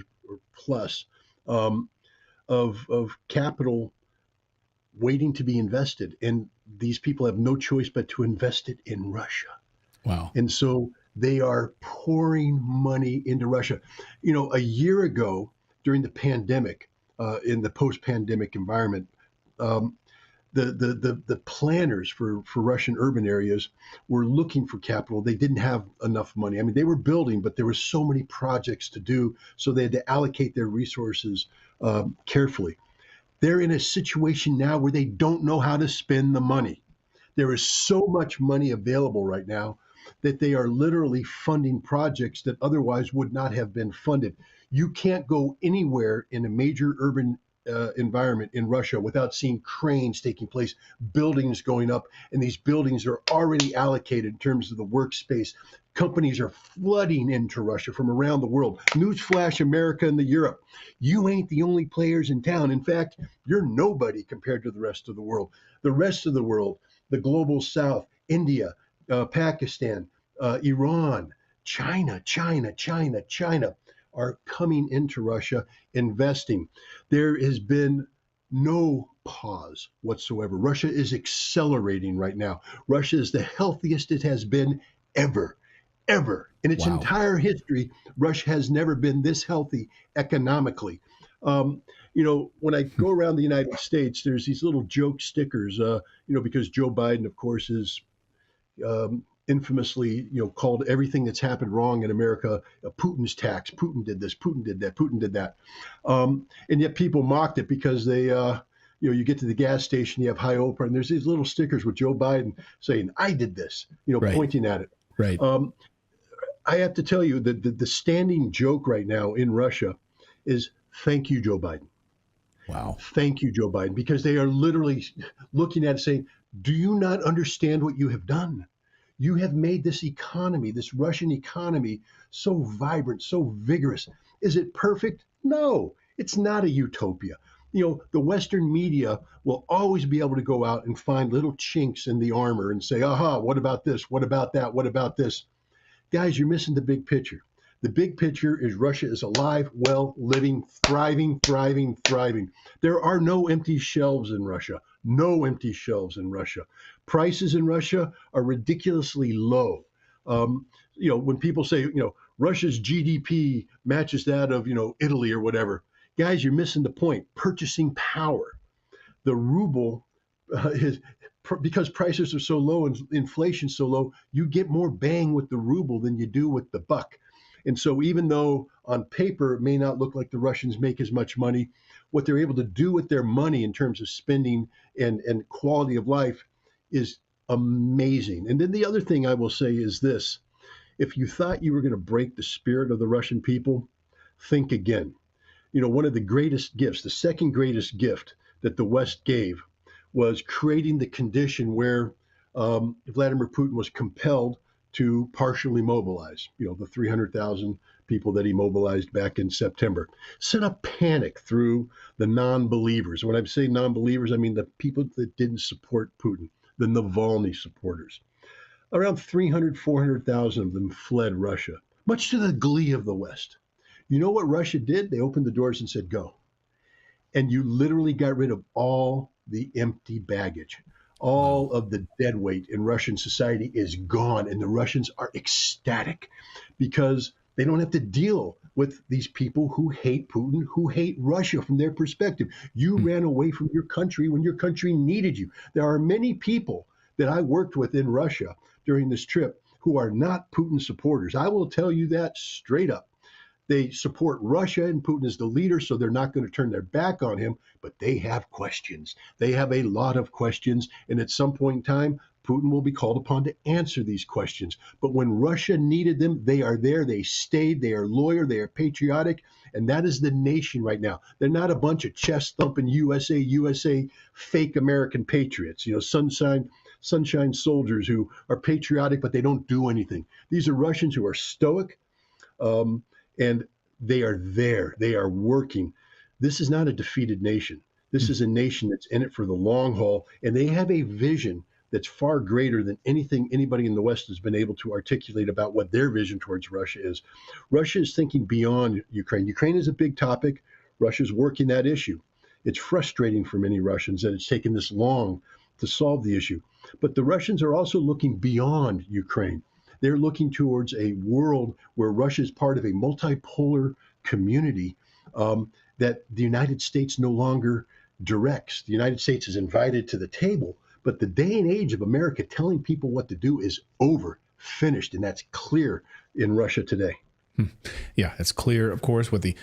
plus of capital waiting to be invested. And these people have no choice but to invest it in Russia. Wow. And so they are pouring money into Russia. A year ago during the pandemic, in the post-pandemic environment, the planners for Russian urban areas were looking for capital. They didn't have enough money. I mean, they were building, but there were so many projects to do, so they had to allocate their resources carefully. They're in a situation now where they don't know how to spend the money. There is so much money available right now that they are literally funding projects that otherwise would not have been funded. You can't go anywhere in a major urban environment in Russia without seeing cranes taking place, buildings going up, and these buildings are already allocated in terms of the workspace. Companies are flooding into Russia from around the world. Newsflash, America and Europe, you ain't the only players in town. In fact, you're nobody compared to the rest of the world. The rest of the world, the global south, India, Pakistan, Iran, China, are coming into Russia, investing. There has been no pause whatsoever. Russia is accelerating right now. Russia is the healthiest it has been ever. In its entire history, Russia has never been this healthy economically. When I go around the United States, there's these little joke stickers, because Joe Biden, of course, is infamously, called everything that's happened wrong in America Putin's tax. Putin did this, Putin did that, Putin did that. And yet people mocked it because they, you get to the gas station, you have high Oprah, and there's these little stickers with Joe Biden saying, I did this, Right. pointing at it. Right. I have to tell you that the standing joke right now in Russia is thank you, Joe Biden. Wow. Thank you, Joe Biden, because they are literally looking at it saying, do you not understand what you have done? You have made this economy, this Russian economy, so vibrant, so vigorous. Is it perfect? No, it's not a utopia. The Western media will always be able to go out and find little chinks in the armor and say, aha, what about this? What about that? What about this? Guys, you're missing the big picture. The big picture is Russia is alive, well, living, thriving, thriving, thriving. There are no empty shelves in Russia. No empty shelves in Russia. Prices in Russia are ridiculously low. When people say, Russia's GDP matches that of, Italy or whatever, guys, you're missing the point. Purchasing power. The ruble is because prices are so low and inflation so low, you get more bang with the ruble than you do with the buck. And so even though on paper it may not look like the Russians make as much money, what they're able to do with their money in terms of spending and quality of life is amazing. And then the other thing I will say is this. If you thought you were going to break the spirit of the Russian people, think again. One of the greatest gifts, the second greatest gift that the West gave was creating the condition where Vladimir Putin was compelled to partially mobilize, the 300,000 people that he mobilized back in September. Sent a panic through the non-believers. When I say non-believers, I mean the people that didn't support Putin, the Navalny supporters. Around 300, 400,000 of them fled Russia, much to the glee of the West. You know what Russia did? They opened the doors and said, go. And you literally got rid of all the empty baggage. All of the dead weight in Russian society is gone, and the Russians are ecstatic because they don't have to deal with these people who hate Putin, who hate Russia from their perspective. You ran away from your country when your country needed you. There are many people that I worked with in Russia during this trip who are not Putin supporters. I will tell you that straight up. They support Russia, and Putin is the leader, so they're not going to turn their back on him, but they have questions. They have a lot of questions, and at some point in time, Putin will be called upon to answer these questions. But when Russia needed them, they are there, they stayed, they are loyal, they are patriotic, and that is the nation right now. They're not a bunch of chest-thumping USA fake American patriots, sunshine soldiers who are patriotic, but they don't do anything. These are Russians who are stoic, and they are there. They are working. This is not a defeated nation. This is a nation that's in it for the long haul, and they have a vision that's far greater than anything anybody in the West has been able to articulate about what their vision towards Russia is. Russia is thinking beyond Ukraine. Ukraine is a big topic. Russia's working that issue. It's frustrating for many Russians that it's taken this long to solve the issue. But the Russians are also looking beyond Ukraine. They're looking towards a world where Russia is part of a multipolar community that the United States no longer directs. The United States is invited to the table, but the day and age of America telling people what to do is over, finished, and that's clear in Russia today. Yeah, it's clear, of course, with the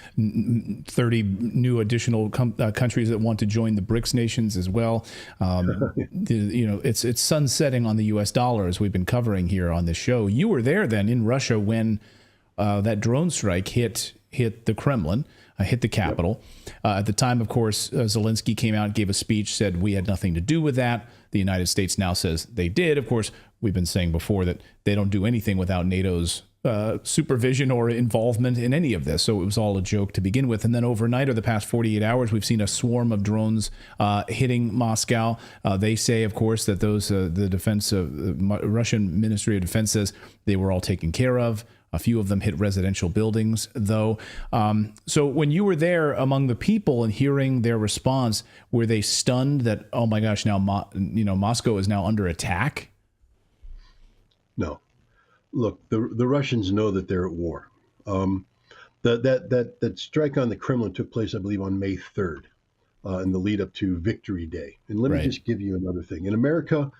30 new additional countries that want to join the BRICS nations as well. It's sunsetting on the U.S. dollar, as we've been covering here on this show. You were there then in Russia when that drone strike hit the Kremlin, hit the Capitol. At the time, of course, Zelensky came out and gave a speech, said we had nothing to do with that. The United States now says they did. Of course, we've been saying before that they don't do anything without NATO's supervision or involvement in any of this. So it was all a joke to begin with. And then overnight, or the past 48 hours, we've seen a swarm of drones hitting Moscow. They say, of course, that those the Russian Ministry of Defense says they were all taken care of. A few of them hit residential buildings, though. So when you were there among the people and hearing their response, were they stunned that, oh my gosh, now Moscow is now under attack? No. Look, the Russians know that they're at war. That strike on the Kremlin took place, I believe, on May 3rd, in the lead up to Victory Day. And let me just give you another thing. In America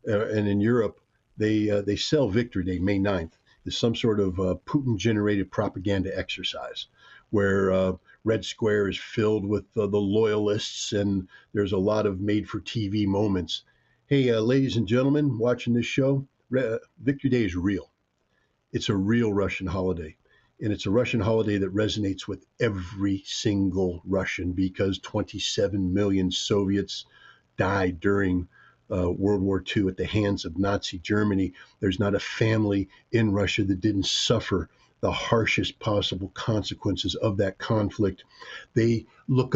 and in Europe, they sell Victory Day, May 9th, as some sort of Putin-generated propaganda exercise where Red Square is filled with the loyalists and there's a lot of made-for-TV moments. Hey, ladies and gentlemen watching this show, Victory Day is real. It's a real Russian holiday. And it's a Russian holiday that resonates with every single Russian because 27 million Soviets died during World War II at the hands of Nazi Germany. There's not a family in Russia that didn't suffer the harshest possible consequences of that conflict. They look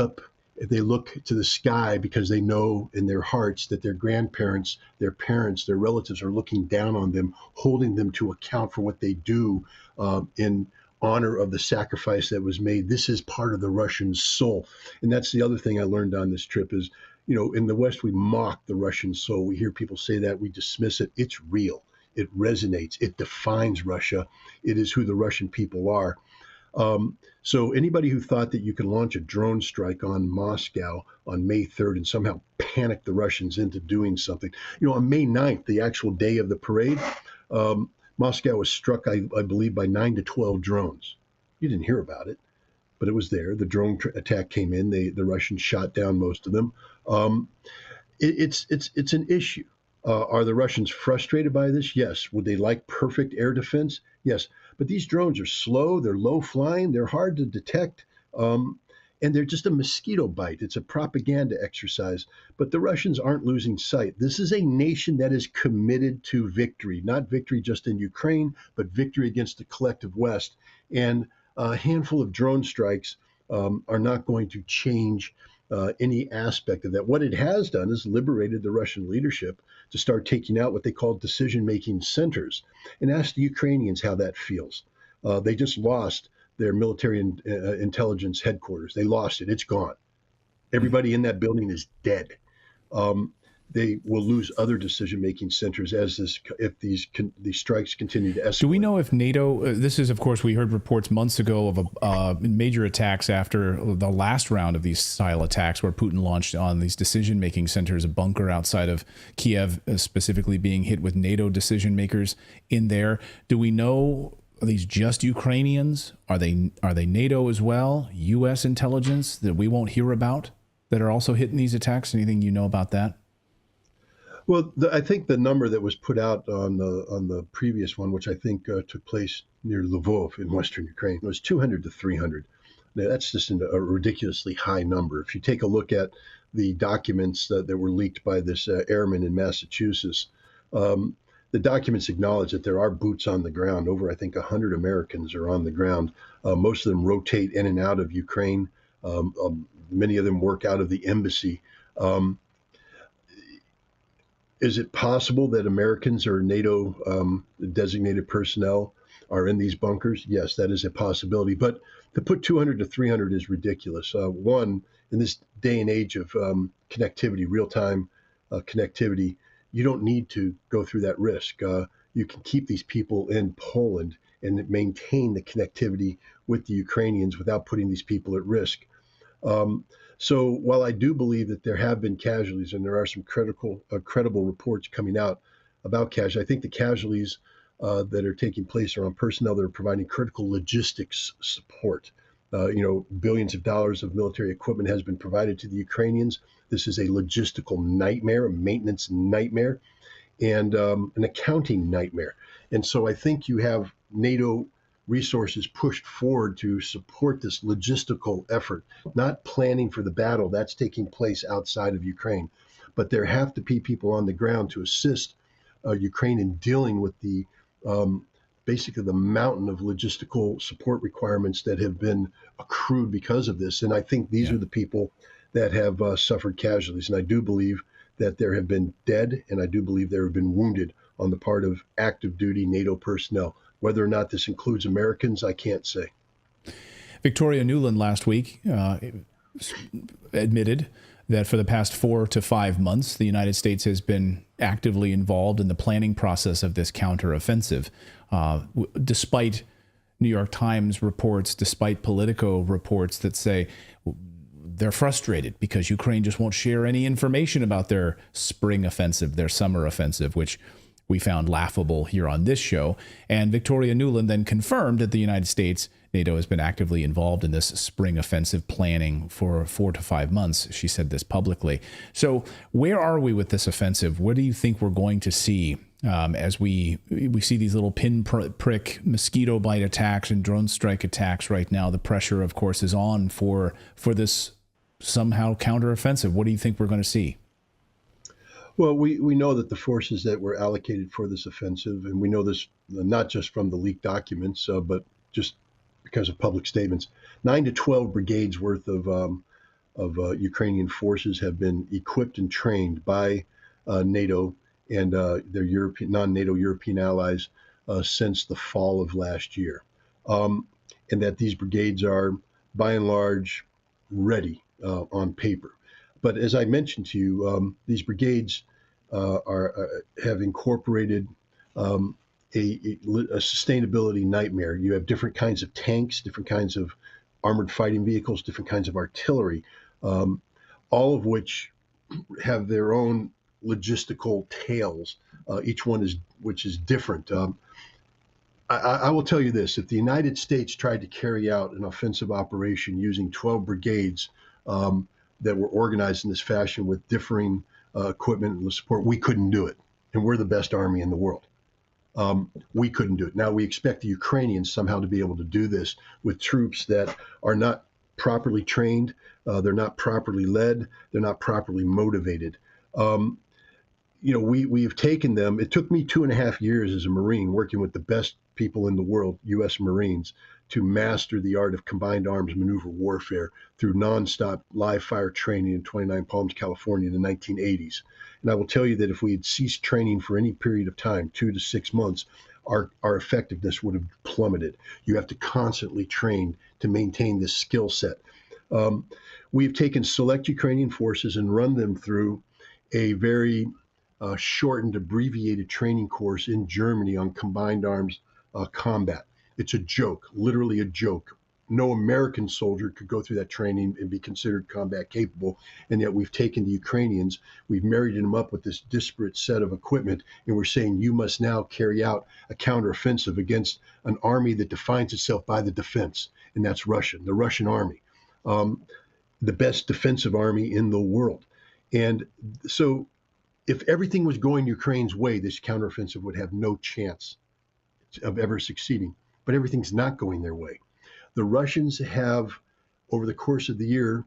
to the sky because they know in their hearts that their grandparents, their parents, their relatives are looking down on them, holding them to account for what they do in honor of the sacrifice that was made. This is part of the Russian soul. And that's the other thing I learned on this trip is, in the West, we mock the Russian soul. We hear people say that, we dismiss it. It's real. It resonates. It defines Russia. It is who the Russian people are. So anybody who thought that you can launch a drone strike on Moscow on May 3rd and somehow panic the Russians into doing something, on May 9th, the actual day of the parade, Moscow was struck, I believe, by 9 to 12 drones. You didn't hear about it, but it was there. The drone attack came in. The Russians shot down most of them. It's an issue. Are the Russians frustrated by this? Yes. Would they like perfect air defense? Yes. But these drones are slow. They're low flying. They're hard to detect. And they're just a mosquito bite. It's a propaganda exercise. But the Russians aren't losing sight. This is a nation that is committed to victory, not victory just in Ukraine, but victory against the collective West. And a handful of drone strikes are not going to change any aspect of that. What it has done is liberated the Russian leadership to start taking out what they call decision-making centers. And ask the Ukrainians how that feels. They just lost their military intelligence headquarters. They lost it. It's gone. Everybody in that building is dead. They will lose other decision-making centers if these strikes continue to escalate. Do we know if NATO? This is, of course, we heard reports months ago of major attacks after the last round of these style attacks, where Putin launched on these decision-making centers, a bunker outside of Kiev, specifically being hit with NATO decision makers in there. Do we know? Are these just Ukrainians? Are they NATO as well? U.S. intelligence that we won't hear about that are also hitting these attacks? Anything you know about that? Well, I think the number that was put out on the previous one, which I think took place near Lvov in western Ukraine, was 200 to 300. Now, that's just a ridiculously high number. If you take a look at the documents that were leaked by this airman in Massachusetts, the documents acknowledge that there are boots on the ground. Over, I think, 100 Americans are on the ground. Most of them rotate in and out of Ukraine. Many of them work out of the embassy. Is it possible that Americans or NATO designated personnel are in these bunkers? Yes, that is a possibility. But to put 200 to 300 is ridiculous. One, in this day and age of connectivity, real-time connectivity, you don't need to go through that risk. You can keep these people in Poland and maintain the connectivity with the Ukrainians without putting these people at risk. So while I do believe that there have been casualties and there are some credible reports coming out about casualties, I think the casualties that are taking place are on personnel that are providing critical logistics support. Billions of dollars of military equipment has been provided to the Ukrainians. This is a logistical nightmare, a maintenance nightmare, and an accounting nightmare. And so I think you have NATO resources pushed forward to support this logistical effort, not planning for the battle that's taking place outside of Ukraine. But there have to be people on the ground to assist Ukraine in dealing with the basically the mountain of logistical support requirements that have been accrued because of this. And I think these are the people that have suffered casualties. And I do believe that there have been dead, and I do believe there have been wounded on the part of active duty NATO personnel. Whether or not this includes Americans, I can't say. Victoria Nuland last week admitted that for the past 4 to 5 months, the United States has been actively involved in the planning process of this counteroffensive, despite New York Times reports, despite Politico reports that say they're frustrated because Ukraine just won't share any information about their spring offensive, their summer offensive, which we found laughable here on this show. And Victoria Nuland then confirmed that the United States, NATO has been actively involved in this spring offensive planning for 4 to 5 months. She said this publicly. So where are we with this offensive? What do you think we're going to see as we see these little pinprick mosquito bite attacks and drone strike attacks right now? The pressure, of course, is on for this somehow counteroffensive. What do you think we're going to see? Well, we know that the forces that were allocated for this offensive, and we know this not just from the leaked documents, but just because of public statements, 9 to 12 brigades worth of Ukrainian forces have been equipped and trained by NATO and their non-NATO European allies since the fall of last year, and that these brigades are, by and large, ready on paper. But as I mentioned to you, these brigades have incorporated a sustainability nightmare. You have different kinds of tanks, different kinds of armored fighting vehicles, different kinds of artillery, all of which have their own logistical tales. Each one is different. I will tell you this: if the United States tried to carry out an offensive operation using 12 brigades that were organized in this fashion with differing equipment and support, we couldn't do it. And we're the best army in the world. We couldn't do it. Now we expect the Ukrainians somehow to be able to do this with troops that are not properly trained, they're not properly led, they're not properly motivated. We have taken them. It took me 2.5 years as a Marine working with the best people in the world, U.S. Marines, to master the art of combined arms maneuver warfare through nonstop live fire training in 29 Palms, California in the 1980s. And I will tell you that if we had ceased training for any period of time, 2 to 6 months, our effectiveness would have plummeted. You have to constantly train to maintain this skill set. We have taken select Ukrainian forces and run them through a very shortened, abbreviated training course in Germany on combined arms combat. It's a joke, literally a joke. No American soldier could go through that training and be considered combat capable. And yet we've taken the Ukrainians, we've married them up with this disparate set of equipment, and we're saying you must now carry out a counteroffensive against an army that defines itself by the defense, and that's Russian, the Russian army, the best defensive army in the world. And so if everything was going Ukraine's way, this counteroffensive would have no chance of ever succeeding. But everything's not going their way. The Russians have, over the course of the year,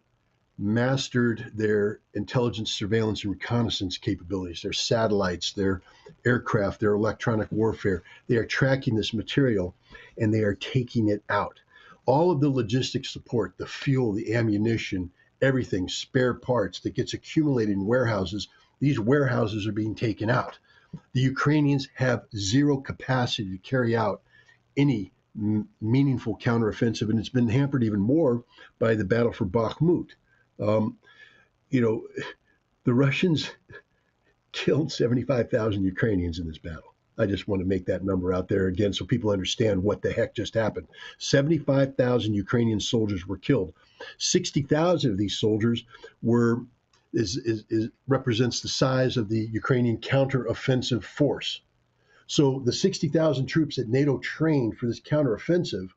mastered their intelligence, surveillance, and reconnaissance capabilities, their satellites, their aircraft, their electronic warfare. They are tracking this material, and they are taking it out. All of the logistics support, the fuel, the ammunition, everything, spare parts that gets accumulated in warehouses, these warehouses are being taken out. The Ukrainians have zero capacity to carry out any meaningful counteroffensive, and it's been hampered even more by the battle for Bakhmut. The Russians killed 75,000 Ukrainians in this battle. I just want to make that number out there again so people understand what the heck just happened. 75,000 Ukrainian soldiers were killed. 60,000 of these soldiers represents the size of the Ukrainian counteroffensive force. So the 60,000 troops that NATO trained for this counteroffensive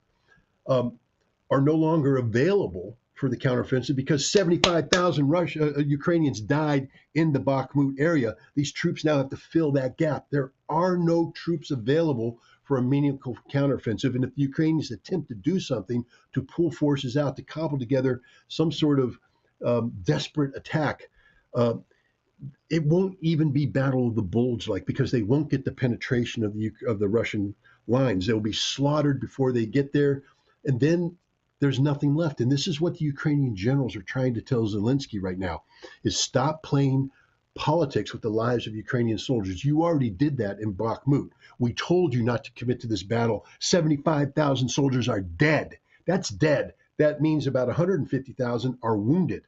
are no longer available for the counteroffensive because 75,000 Ukrainians died in the Bakhmut area. These troops now have to fill that gap. There are no troops available for a meaningful counteroffensive. And if the Ukrainians attempt to do something to pull forces out, to cobble together some sort of desperate attack, it won't even be Battle of the Bulge like, because they won't get the penetration of the Russian lines. They'll be slaughtered before they get there, and then there's nothing left. And this is what the Ukrainian generals are trying to tell Zelensky right now, is stop playing politics with the lives of Ukrainian soldiers. You already did that in Bakhmut. We told you not to commit to this battle. 75,000 soldiers are dead. That's dead. That means about 150,000 are wounded.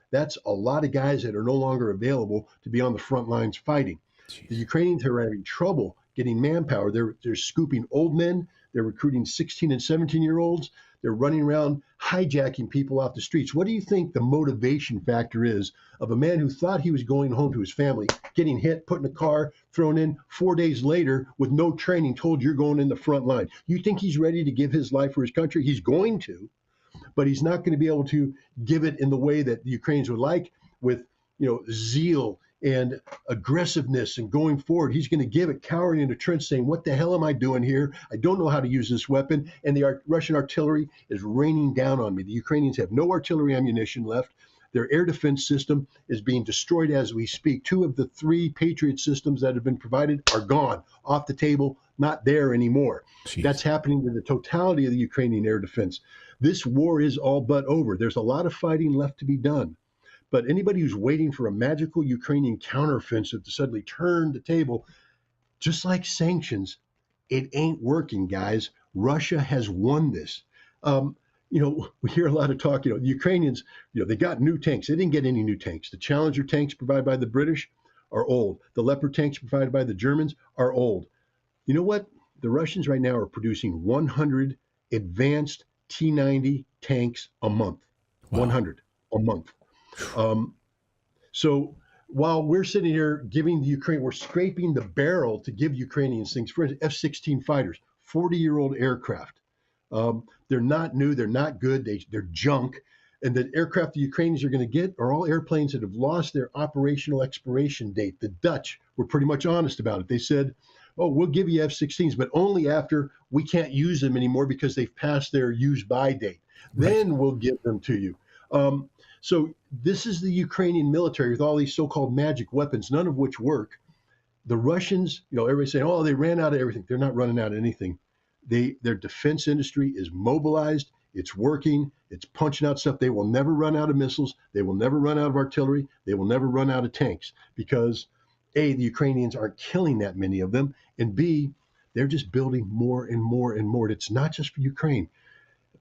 That's a lot of guys that are no longer available to be on the front lines fighting. Jeez. The Ukrainians are having trouble getting manpower. They're scooping old men. They're recruiting 16 and 17-year-olds. They're running around hijacking people off the streets. What do you think the motivation factor is of a man who thought he was going home to his family, getting hit, put in a car, thrown in 4 days later with no training, told you're going in the front line? You think he's ready to give his life for his country? He's going to, but he's not going to be able to give it in the way that the Ukrainians would like, with zeal and aggressiveness and going forward. He's going to give it cowering in a trench, saying, what the hell am I doing here? I don't know how to use this weapon. And the Russian artillery is raining down on me. The Ukrainians have no artillery ammunition left. Their air defense system is being destroyed as we speak. 2 of the 3 Patriot systems that have been provided are gone, off the table, not there anymore. Jeez. That's happening to the totality of the Ukrainian air defense. This war is all but over. There's a lot of fighting left to be done. But anybody who's waiting for a magical Ukrainian counteroffensive to suddenly turn the table, just like sanctions, it ain't working, guys. Russia has won this. We hear a lot of talk, the Ukrainians, they got new tanks. They didn't get any new tanks. The Challenger tanks provided by the British are old. The Leopard tanks provided by the Germans are old. You know what? The Russians right now are producing 100 advanced T-90 tanks a month. Wow. 100 a month. So while we're sitting here giving the Ukraine, we're scraping the barrel to give Ukrainians things. For F-16 fighters, 40-year-old aircraft. They're not new. They're not good. They're junk. And the aircraft the Ukrainians are going to get are all airplanes that have lost their operational expiration date. The Dutch were pretty much honest about it. They said, oh, we'll give you F-16s, but only after we can't use them anymore because they've passed their use-by date. Right. Then we'll give them to you. So this is the Ukrainian military with all these so-called magic weapons, none of which work. The Russians, everybody's saying, oh, they ran out of everything. They're not running out of anything. Their defense industry is mobilized. It's working. It's punching out stuff. They will never run out of missiles. They will never run out of artillery. They will never run out of tanks because, A, the Ukrainians aren't killing that many of them, and B, they're just building more and more and more. It's not just for Ukraine.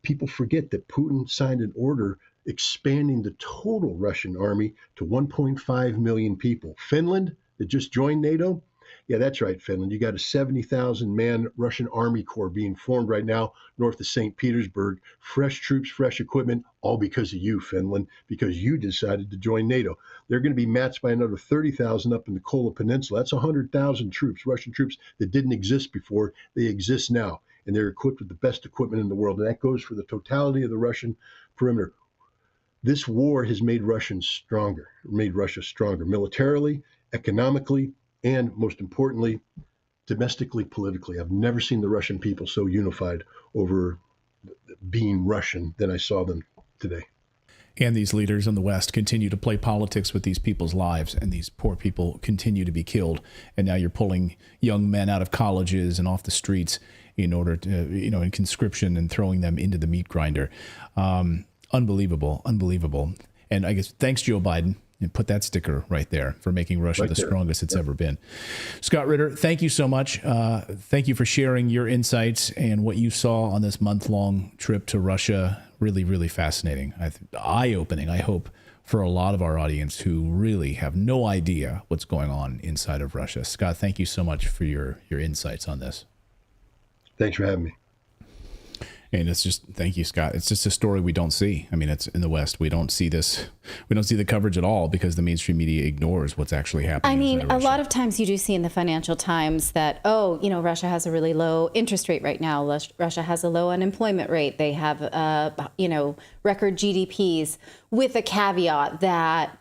People forget that Putin signed an order expanding the total Russian army to 1.5 million people. Finland, that just joined NATO, yeah, that's right, Finland. You got a 70,000-man Russian Army Corps being formed right now north of St. Petersburg. Fresh troops, fresh equipment, all because of you, Finland, because you decided to join NATO. They're going to be matched by another 30,000 up in the Kola Peninsula. That's 100,000 troops, Russian troops that didn't exist before. They exist now, and they're equipped with the best equipment in the world, and that goes for the totality of the Russian perimeter. This war has made Russia stronger militarily, economically, and most importantly, domestically, politically. I've never seen the Russian people so unified over being Russian than I saw them today. And these leaders in the West continue to play politics with these people's lives, and these poor people continue to be killed. And now you're pulling young men out of colleges and off the streets in order to, in conscription, and throwing them into the meat grinder. Unbelievable. And I guess thanks, Joe Biden. And put that sticker right there for making Russia the strongest it's ever been. Scott Ritter, thank you so much. Thank you for sharing your insights and what you saw on this month-long trip to Russia. Really, really fascinating. Eye-opening, I hope, for a lot of our audience who really have no idea what's going on inside of Russia. Scott, thank you so much for your insights on this. Thanks for having me. And it's just, thank you, Scott. It's just a story we don't see. I mean, it's in the West. We don't see this. We don't see the coverage at all because the mainstream media ignores what's actually happening. I mean, a lot of times you do see in the Financial Times that, Russia has a really low interest rate right now. Russia has a low unemployment rate. They have, record GDPs, with a caveat that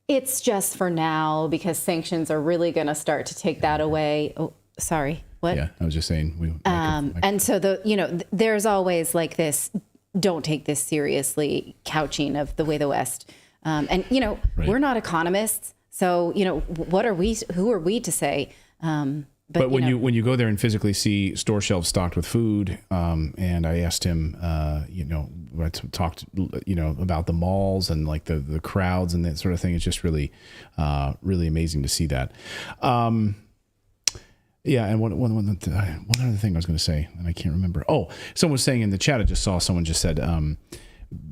it's just for now because sanctions are really going to start to take that away. Oh, sorry. What? Yeah, I was just saying. And so there's always like this, don't take this seriously couching of the way the West, right. We're not economists. So, what are we, who are we to say? But when you go there and physically see store shelves stocked with food, and I asked him, I talked, about the malls and like the crowds and that sort of thing. It's just really, really amazing to see that. Yeah, and one other thing I was going to say, and I can't remember. Oh, someone was saying in the chat, I just saw someone just said,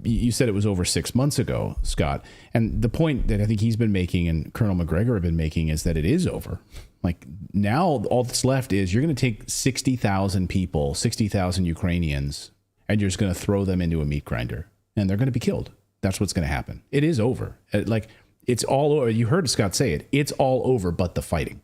you said it was over 6 months ago, Scott. And the point that I think he's been making and Colonel McGregor have been making is that it is over. Like now all that's left is you're going to take 60,000 people, 60,000 Ukrainians, and you're just going to throw them into a meat grinder and they're going to be killed. That's what's going to happen. It is over. It's all over. You heard Scott say it. It's all over but the fighting.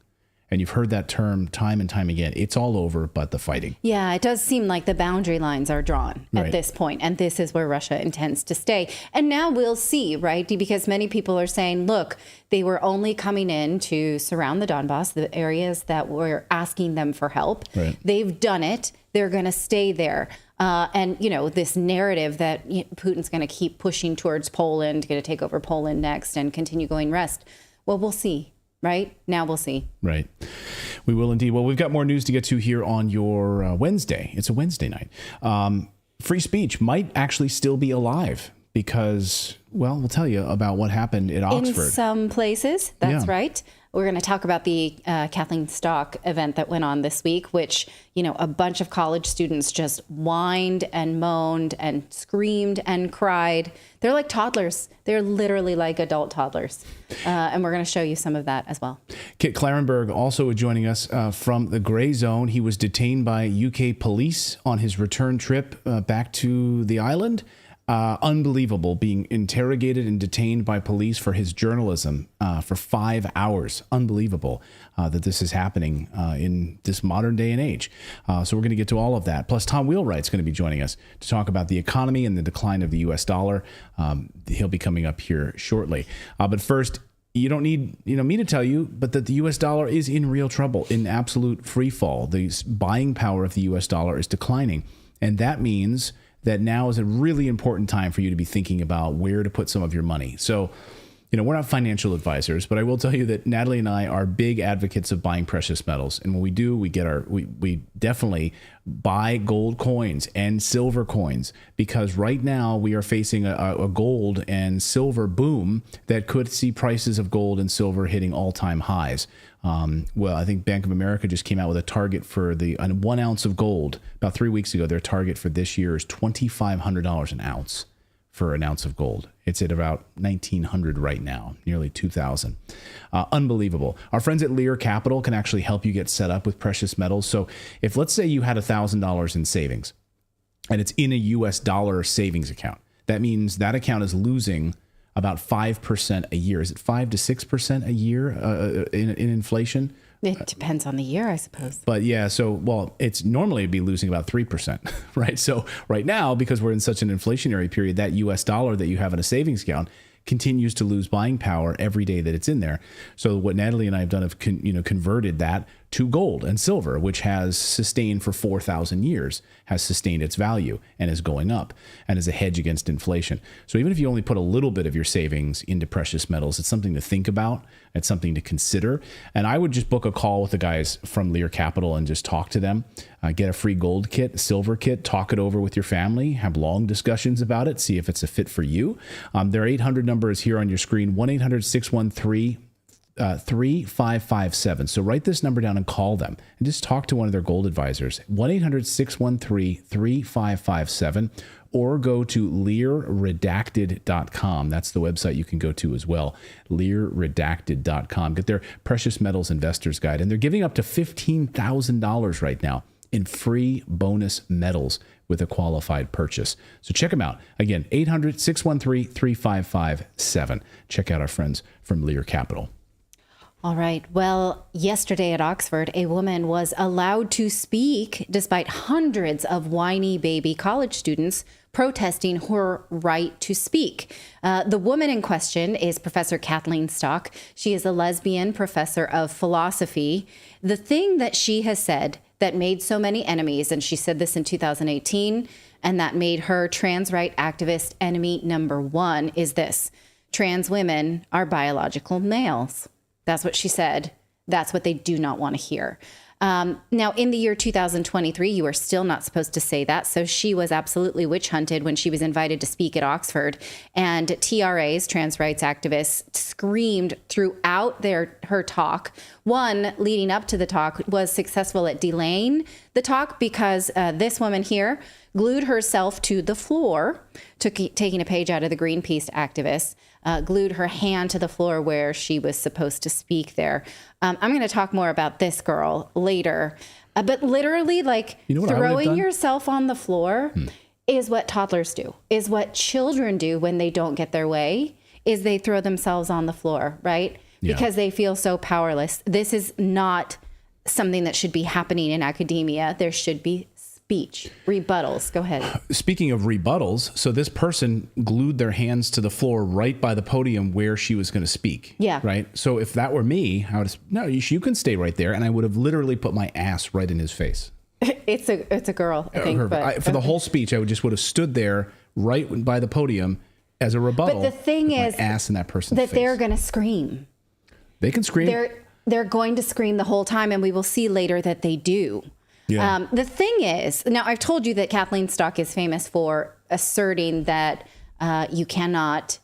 And you've heard that term time and time again. It's all over but the fighting. Yeah, it does seem like the boundary lines are drawn at this point, and this is where Russia intends to stay. And now we'll see, right? Because many people are saying, look, they were only coming in to surround the Donbass, the areas that were asking them for help. Right. They've done it. They're going to stay there. And, this narrative that Putin's going to keep pushing towards Poland, going to take over Poland next and continue going west. Well, we'll see. Right? Now we'll see. Right. We will indeed. Well, we've got more news to get to here on your Wednesday. It's a Wednesday night. Free speech might actually still be alive because, well, we'll tell you about what happened at Oxford. In some places, that's right. We're going to talk about the Kathleen Stock event that went on this week, which, a bunch of college students just whined and moaned and screamed and cried. They're like toddlers. They're literally like adult toddlers. And we're going to show you some of that as well. Kit Klarenberg also joining us from the gray zone. He was detained by UK police on his return trip back to the island. Unbelievable, being interrogated and detained by police for his journalism for 5 hours. Unbelievable that this is happening in this modern day and age. So we're going to get to all of that. Plus, Tom Wheelwright's going to be joining us to talk about the economy and the decline of the U.S. dollar. He'll be coming up here shortly. But first, you don't need me to tell you, but that the U.S. dollar is in real trouble, in absolute free fall. The buying power of the U.S. dollar is declining, and that means that now is a really important time for you to be thinking about where to put some of your money. So, we're not financial advisors, but I will tell you that Natali and I are big advocates of buying precious metals. And when we do, we definitely buy gold coins and silver coins, because right now we are facing a gold and silver boom that could see prices of gold and silver hitting all-time highs. Well, I think Bank of America just came out with a target for the 1 ounce of gold about 3 weeks ago. Their target for this year is $2,500 an ounce for an ounce of gold. It's at about $1,900 right now, nearly $2,000. Unbelievable. Our friends at Lear Capital can actually help you get set up with precious metals. So if, let's say, you had $1,000 in savings and it's in a US dollar savings account, that means that account is losing about 5% a year. Is it 5 to 6% a year in inflation? It depends on the year, I suppose. But yeah, it's normally it'd be losing about 3%, right? So right now, because we're in such an inflationary period, that US dollar that you have in a savings account continues to lose buying power every day that it's in there. So what Natali and I have done is converted that to gold and silver, which has sustained for 4,000 years, has sustained its value and is going up and is a hedge against inflation. So even if you only put a little bit of your savings into precious metals, it's something to think about. It's something to consider. And I would just book a call with the guys from Lear Capital and just talk to them, get a free gold kit, silver kit, talk it over with your family, have long discussions about it, see if it's a fit for you. Their 800 number is here on your screen, 1-800-613-3557. So write this number down and call them and just talk to one of their gold advisors, 1-800-613-3557, or go to LearRedacted.com. That's the website you can go to as well, LearRedacted.com. Get their Precious Metals Investors Guide, and they're giving up to $15,000 right now in free bonus metals with a qualified purchase. So check them out. Again, 800-613-3557. Check out our friends from Lear Capital. All right. Well, yesterday at Oxford, a woman was allowed to speak despite hundreds of whiny baby college students protesting her right to speak. The woman in question is Professor Kathleen Stock. She is a lesbian professor of philosophy. The thing that she has said that made so many enemies, and she said this in 2018, and that made her trans right activist enemy number one, is this: trans women are biological males. That's what she said. That's what they do not want to hear. Now, in the year 2023, you are still not supposed to say that. So she was absolutely witch hunted when she was invited to speak at Oxford. And TRAs, trans rights activists, screamed throughout her talk. One leading up to the talk was successful at delaying the talk because this woman here glued herself to the floor, taking a page out of the Greenpeace activists, glued her hand to the floor where she was supposed to speak there. I'm going to talk more about this girl later. But literally, throwing yourself on the floor is what toddlers do, is what children do when they don't get their way, is they throw themselves on the floor, right? Yeah. Because they feel so powerless. This is not something that should be happening in academia. There should be speech, rebuttals. Go ahead. Speaking of rebuttals, so this person glued their hands to the floor right by the podium where she was going to speak. Yeah. Right. So if that were me, I would have, no, you can stay right there. And I would have literally put my ass right in his face. It's a girl, I think. But For the whole speech, I would have stood there right by the podium as a rebuttal. But the thing is, my ass in that person's that face. they're going to scream. They can scream. They're going to scream the whole time, and we will see later that they do. Yeah. The thing is, now I've told you that Kathleen Stock is famous for asserting that you cannot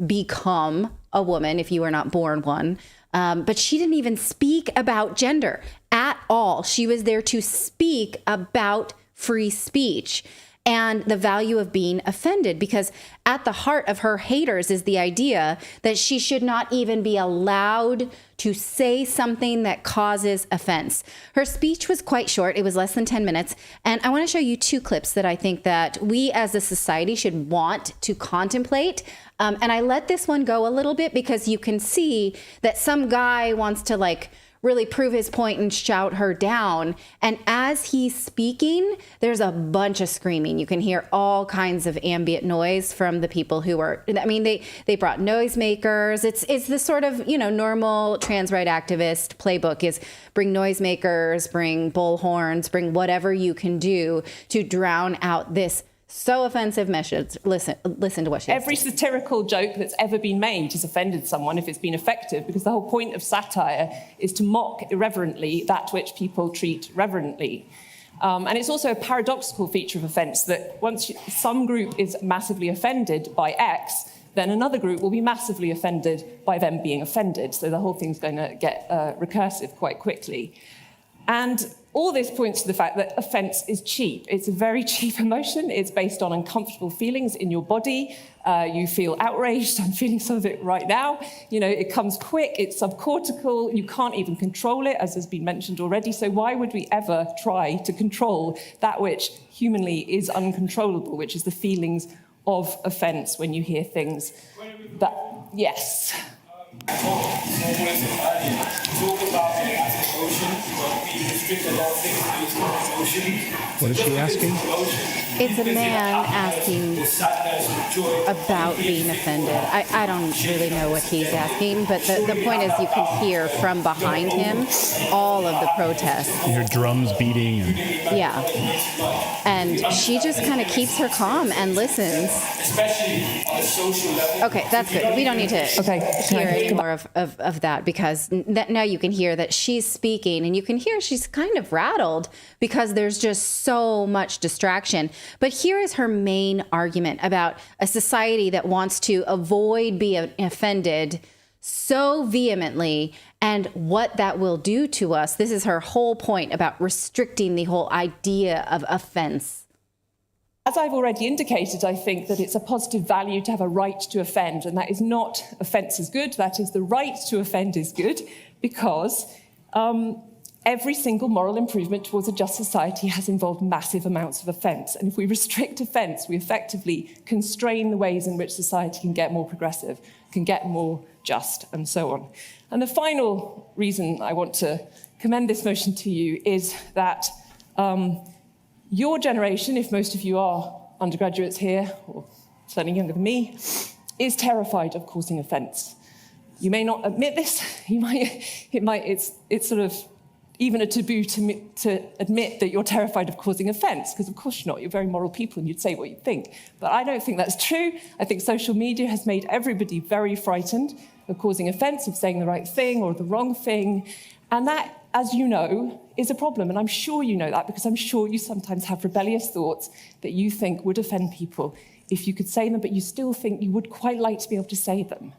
become a woman if you are not born one. But she didn't even speak about gender at all. She was there to speak about free speech and the value of being offended, because at the heart of her haters is the idea that she should not even be allowed to say something that causes offense. Her speech was quite short. It was less than 10 minutes. And I want to show you two clips that I think that we as a society should want to contemplate. And I let this one go a little bit because you can see that some guy wants to really prove his point and shout her down. And as he's speaking, there's a bunch of screaming. You can hear all kinds of ambient noise from the people who are, they brought noisemakers. It's the sort of, normal trans right activist playbook is bring noisemakers, bring bullhorns, bring whatever you can do to drown out this so offensive message. Listen to what she has. Every satirical joke that's ever been made has offended someone if it's been effective, because the whole point of satire is to mock irreverently that which people treat reverently. And it's also a paradoxical feature of offence that once some group is massively offended by X, then another group will be massively offended by them being offended. So the whole thing's going to get recursive quite quickly. And all this points to the fact that offence is cheap. It's a very cheap emotion. It's based on uncomfortable feelings in your body. You feel outraged. I'm feeling some of it right now. It comes quick. It's subcortical. You can't even control it, as has been mentioned already. So why would we ever try to control that which humanly is uncontrollable, which is the feelings of offence when you hear things that, yes. What is she asking? It's a man asking about being offended. I don't really know what he's asking, but the point is you can hear from behind him all of the protests. You hear drums beating. Yeah. And she just kind of keeps her calm and listens. Okay, that's good. We don't need to hear any more of that, because now you can hear that she's speaking, and you can hear she's kind of rattled because there's just so much distraction. But here is her main argument about a society that wants to avoid being offended so vehemently and what that will do to us. This is her whole point about restricting the whole idea of offense. As I've already indicated, I think that it's a positive value to have a right to offend, and that is not offence is good. That is, the right to offend is good, because every single moral improvement towards a just society has involved massive amounts of offence. And if we restrict offence, we effectively constrain the ways in which society can get more progressive, can get more just, and so on. And the final reason I want to commend this motion to you is that your generation, if most of you are undergraduates here, or certainly younger than me, is terrified of causing offence. You may not admit this. It's sort of even a taboo to admit that you're terrified of causing offence, because of course you're not. You're very moral people and you'd say what you think. But I don't think that's true. I think social media has made everybody very frightened of causing offence, of saying the right thing or the wrong thing. And that, as you know, is a problem. And I'm sure you know that, because I'm sure you sometimes have rebellious thoughts that you think would offend people if you could say them, but you still think you would quite like to be able to say them.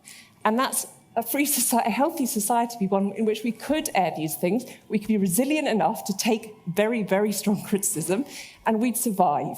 And that's a free society, a healthy society, be one in which we could air these things. We could be resilient enough to take very, very strong criticism, and we'd survive.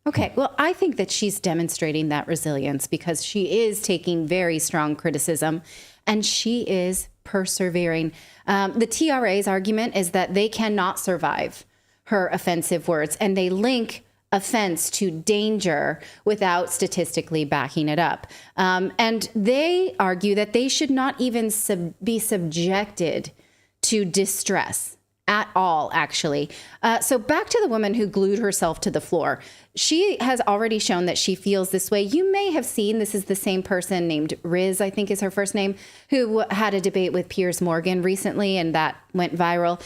Okay, well, I think that she's demonstrating that resilience, because she is taking very strong criticism, and she is persevering. The TRA's argument is that they cannot survive her offensive words, and they link offense to danger without statistically backing it up. And they argue that they should not even be subjected to distress at all, actually. So back to the woman who glued herself to the floor. She has already shown that she feels this way. You may have seen, this is the same person named Riz, I think is her first name, who had a debate with Piers Morgan recently, and that went viral.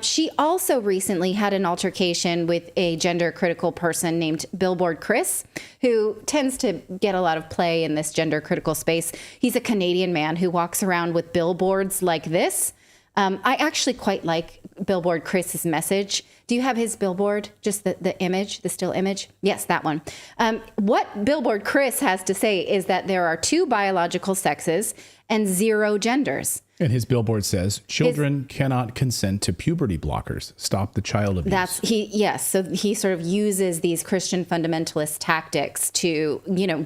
She also recently had an altercation with a gender critical person named Billboard Chris, who tends to get a lot of play in this gender critical space. He's a Canadian man who walks around with billboards like this. I actually quite like Billboard Chris's message. Do you have his billboard? Just the image, the still image? Yes, that one. What Billboard Chris has to say is that there are 2 biological sexes and 0 genders. And his billboard says, children cannot consent to puberty blockers. Stop the child abuse. Yes. So he sort of uses these Christian fundamentalist tactics to,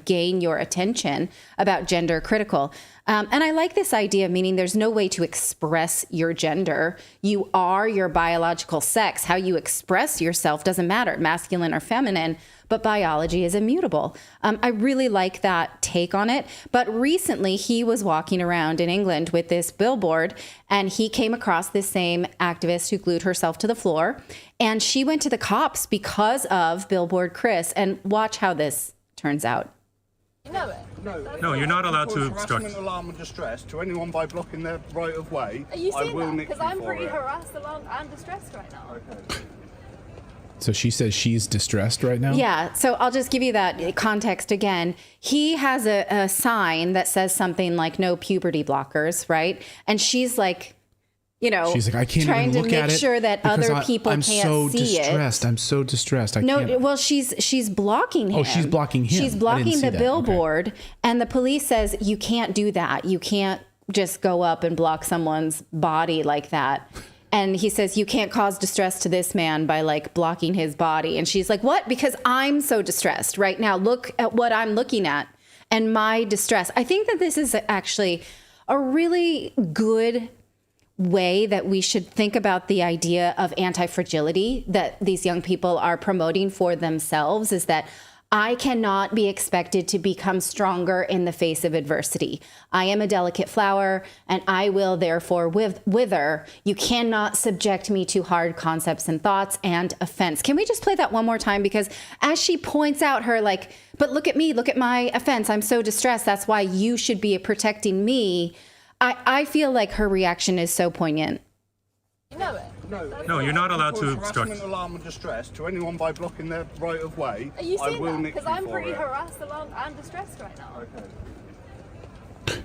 gain your attention about gender critical. And I like this idea, meaning there's no way to express your gender. You are your biological sex. How you express yourself doesn't matter, masculine or feminine, but biology is immutable. I really like that take on it. But recently he was walking around in England with this billboard, and he came across this same activist who glued herself to the floor, and she went to the cops because of Billboard Chris. And watch how this turns out. No, you're not allowed to obstruct. Harassment, alarm and distress to anyone by blocking their right of way. Are you seeing that? Because I'm pretty harassed, alarmed and distressed right now. Okay. So she says she's distressed right now? Yeah. So I'll just give you that context again. He has a sign that says something like no puberty blockers, right? And she's like, she's like, I can't trying even look to at make it sure that other people can't see it. I'm so distressed. I can't. Well, she's blocking him. Oh, she's blocking him. She's blocking the billboard, okay. And the police says you can't do that. You can't just go up and block someone's body like that. And he says, you can't cause distress to this man by blocking his body. And she's like, what? Because I'm so distressed right now. Look at what I'm looking at and my distress. I think that this is actually a really good way that we should think about the idea of anti-fragility that these young people are promoting for themselves, is that I cannot be expected to become stronger in the face of adversity. I am a delicate flower, and I will therefore wither. You cannot subject me to hard concepts and thoughts and offense. Can we just play that one more time? Because as she points out her but look at me, look at my offense. I'm so distressed. That's why you should be protecting me. I feel like her reaction is so poignant. No, you're not allowed to obstruct. Harassment, alarm and distress to anyone by blocking their right of way. Are you seeing that? Because I'm pretty harassed, alarmed and distressed right now. Okay.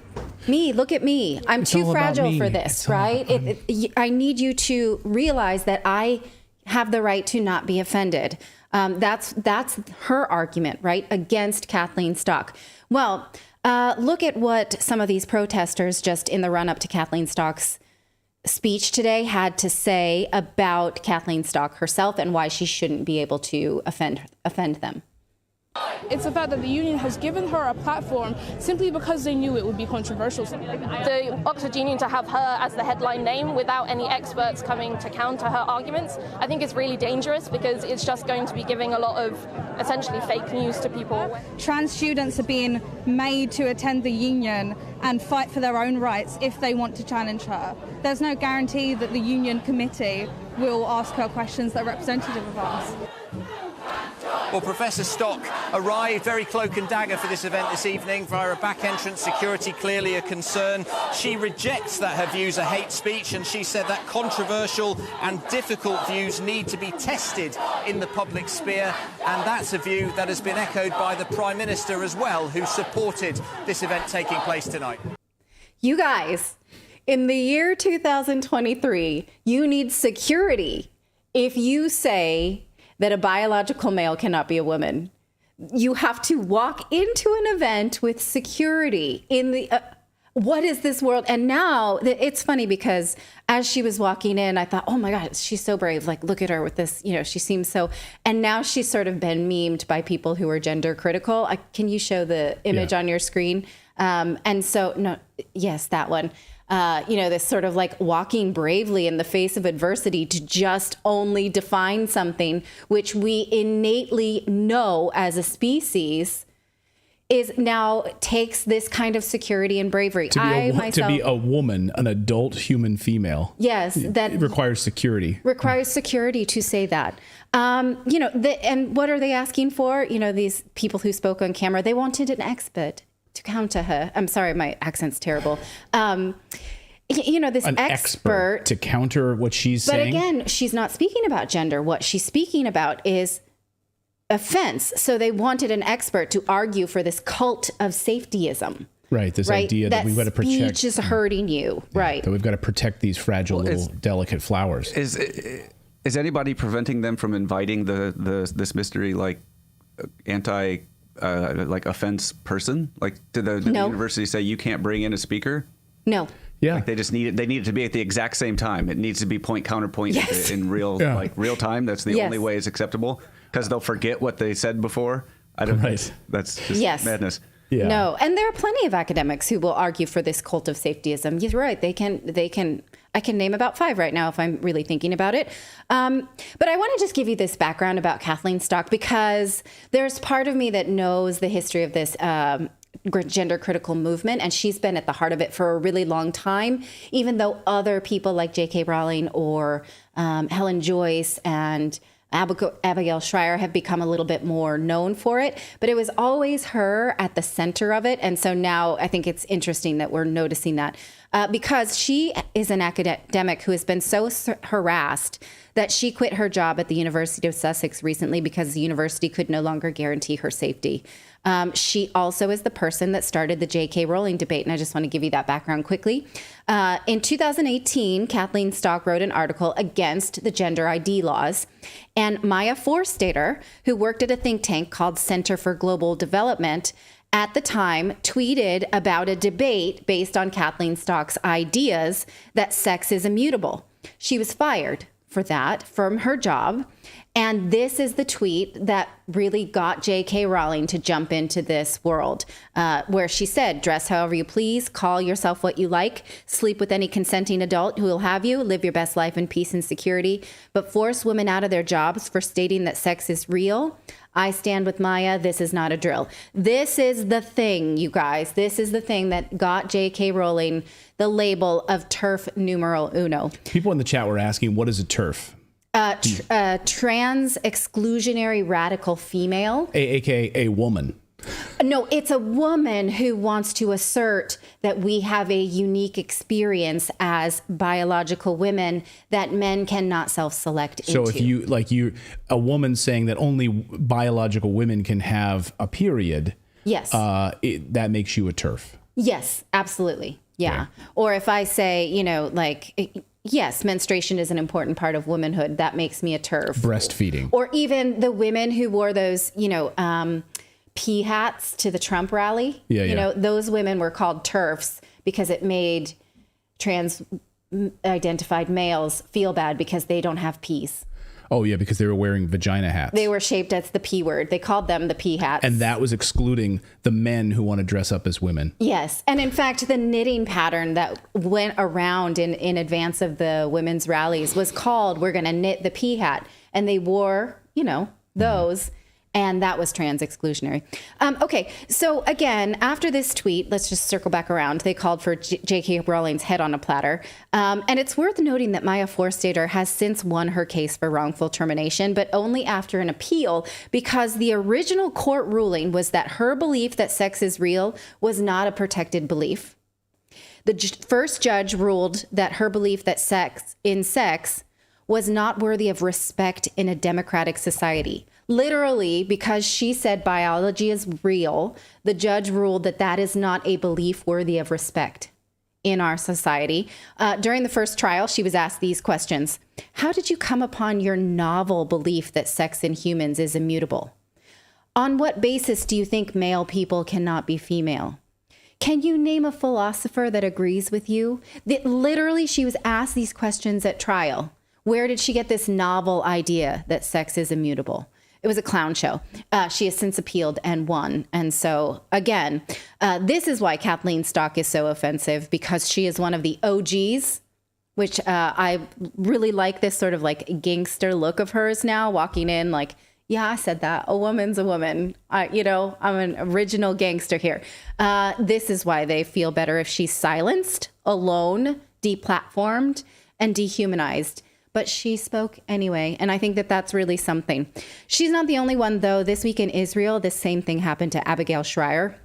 Me, look at me. I'm too fragile for this, right? I need you to realize that I have the right to not be offended. That's her argument, right, against Kathleen Stock. Well, look at what some of these protesters just in the run-up to Kathleen Stock's speech today had to say about Kathleen Stock herself and why she shouldn't be able to offend them. It's the fact that the union has given her a platform simply because they knew it would be controversial. The Oxford Union to have her as the headline name without any experts coming to counter her arguments, I think is really dangerous because it's just going to be giving a lot of essentially fake news to people. Trans students are being made to attend the union and fight for their own rights if they want to challenge her. There's no guarantee that the union committee will ask her questions that are representative of us. Well, Professor Stock arrived very cloak and dagger for this event this evening via a back entrance, security clearly a concern. She rejects that her views are hate speech, and she said that controversial and difficult views need to be tested in the public sphere, and that's a view that has been echoed by the Prime Minister as well, who supported this event taking place tonight. You guys, in the year 2023, you need security if you say that a biological male cannot be a woman. You have to walk into an event with security in the what is this world? And now it's funny because as she was walking in, I thought, oh my God, she's so brave. Look at her with this, she seems so, and now she's sort of been memed by people who are gender critical. Can you show the image on your screen? And so, no, yes, that one. this sort of like walking bravely in the face of adversity to just only define something which we innately know as a species is now takes this kind of security and bravery. To be a woman, an adult human female. Yes, that requires security. Requires security to say that. And what are they asking for? These people who spoke on camera, they wanted an expert to counter her. I'm sorry, my accent's terrible. This An expert to counter what she's saying. But again, she's not speaking about gender. What she's speaking about is offense. So they wanted an expert to argue for this cult of safetyism. Right, this idea that we've got to protect. Speech is hurting you, right? That we've got to protect these fragile little delicate flowers. Is anybody preventing them from inviting this mystery anti offense person? Did the university say you can't bring in a speaker? No. Yeah. They just need it. They need it to be at the exact same time. It needs to be point counterpoint in real real time. That's the only way it's acceptable, because they'll forget what they said before. I don't know. That's just madness. Yeah. No, and there are plenty of academics who will argue for this cult of safetyism. You're right. They can. I can name about 5 right now if I'm really thinking about it. But I want to just give you this background about Kathleen Stock, because there's part of me that knows the history of this gender critical movement, and she's been at the heart of it for a really long time, even though other people like J.K. Rowling or Helen Joyce and Abigail Shrier have become a little bit more known for it, but it was always her at the center of it. And so now I think it's interesting that we're noticing that because she is an academic who has been so harassed that she quit her job at the University of Sussex recently because the university could no longer guarantee her safety. She also is the person that started the J.K. Rowling debate, and I just want to give you that background quickly. In 2018, Kathleen Stock wrote an article against the gender ID laws, and Maya Forstater, who worked at a think tank called Center for Global Development, at the time tweeted about a debate based on Kathleen Stock's ideas that sex is immutable. She was fired for that from her job. And this is the tweet that really got J.K. Rowling to jump into this world, where she said, dress however you please, call yourself what you like, sleep with any consenting adult who will have you, live your best life in peace and security, but force women out of their jobs for stating that sex is real. I stand with Maya. This is not a drill. This is the thing, you guys. This is the thing that got J.K. Rowling the label of TERF numero uno. People in the chat were asking, what is a TERF? Trans exclusionary radical female. AKA a woman. No, it's a woman who wants to assert that we have a unique experience as biological women that men cannot self-select into. So if a woman saying that only biological women can have a period, yes, that makes you a TERF. Yes, absolutely. Yeah. Or if I say, yes, menstruation is an important part of womanhood, that makes me a TERF. Breastfeeding. Or even the women who wore those, pea hats to the Trump rally. Those women were called TERFs because it made trans identified males feel bad because they don't have peas. Oh, yeah, because they were wearing vagina hats. They were shaped as the P word. They called them the pea hats. And that was excluding the men who want to dress up as women. Yes. And in fact, the knitting pattern that went around in advance of the women's rallies was called, we're going to knit the pea hat. And they wore, those. And that was trans exclusionary. Okay, so again, after this tweet, let's just circle back around. They called for J.K. Rowling's head on a platter. And it's worth noting that Maya Forstater has since won her case for wrongful termination, but only after an appeal, because the original court ruling was that her belief that sex is real was not a protected belief. The first judge ruled that her belief that sex was not worthy of respect in a democratic society. Literally, because she said biology is real, the judge ruled that that is not a belief worthy of respect in our society. During the first trial, she was asked these questions. How did you come upon your novel belief that sex in humans is immutable? On what basis do you think male people cannot be female? Can you name a philosopher that agrees with you? Literally, she was asked these questions at trial. Where did she get this novel idea that sex is immutable? It was a clown show. She has since appealed and won. And so, again, this is why Kathleen Stock is so offensive, because she is one of the OGs, which I really like this sort of like gangster look of hers now, walking in like, yeah, I said that. A woman's a woman. I'm an original gangster here. This is why they feel better if she's silenced, alone, deplatformed, and dehumanized. But she spoke anyway, and I think that that's really something. She's not the only one, though. This week in Israel, the same thing happened to Abigail Shrier.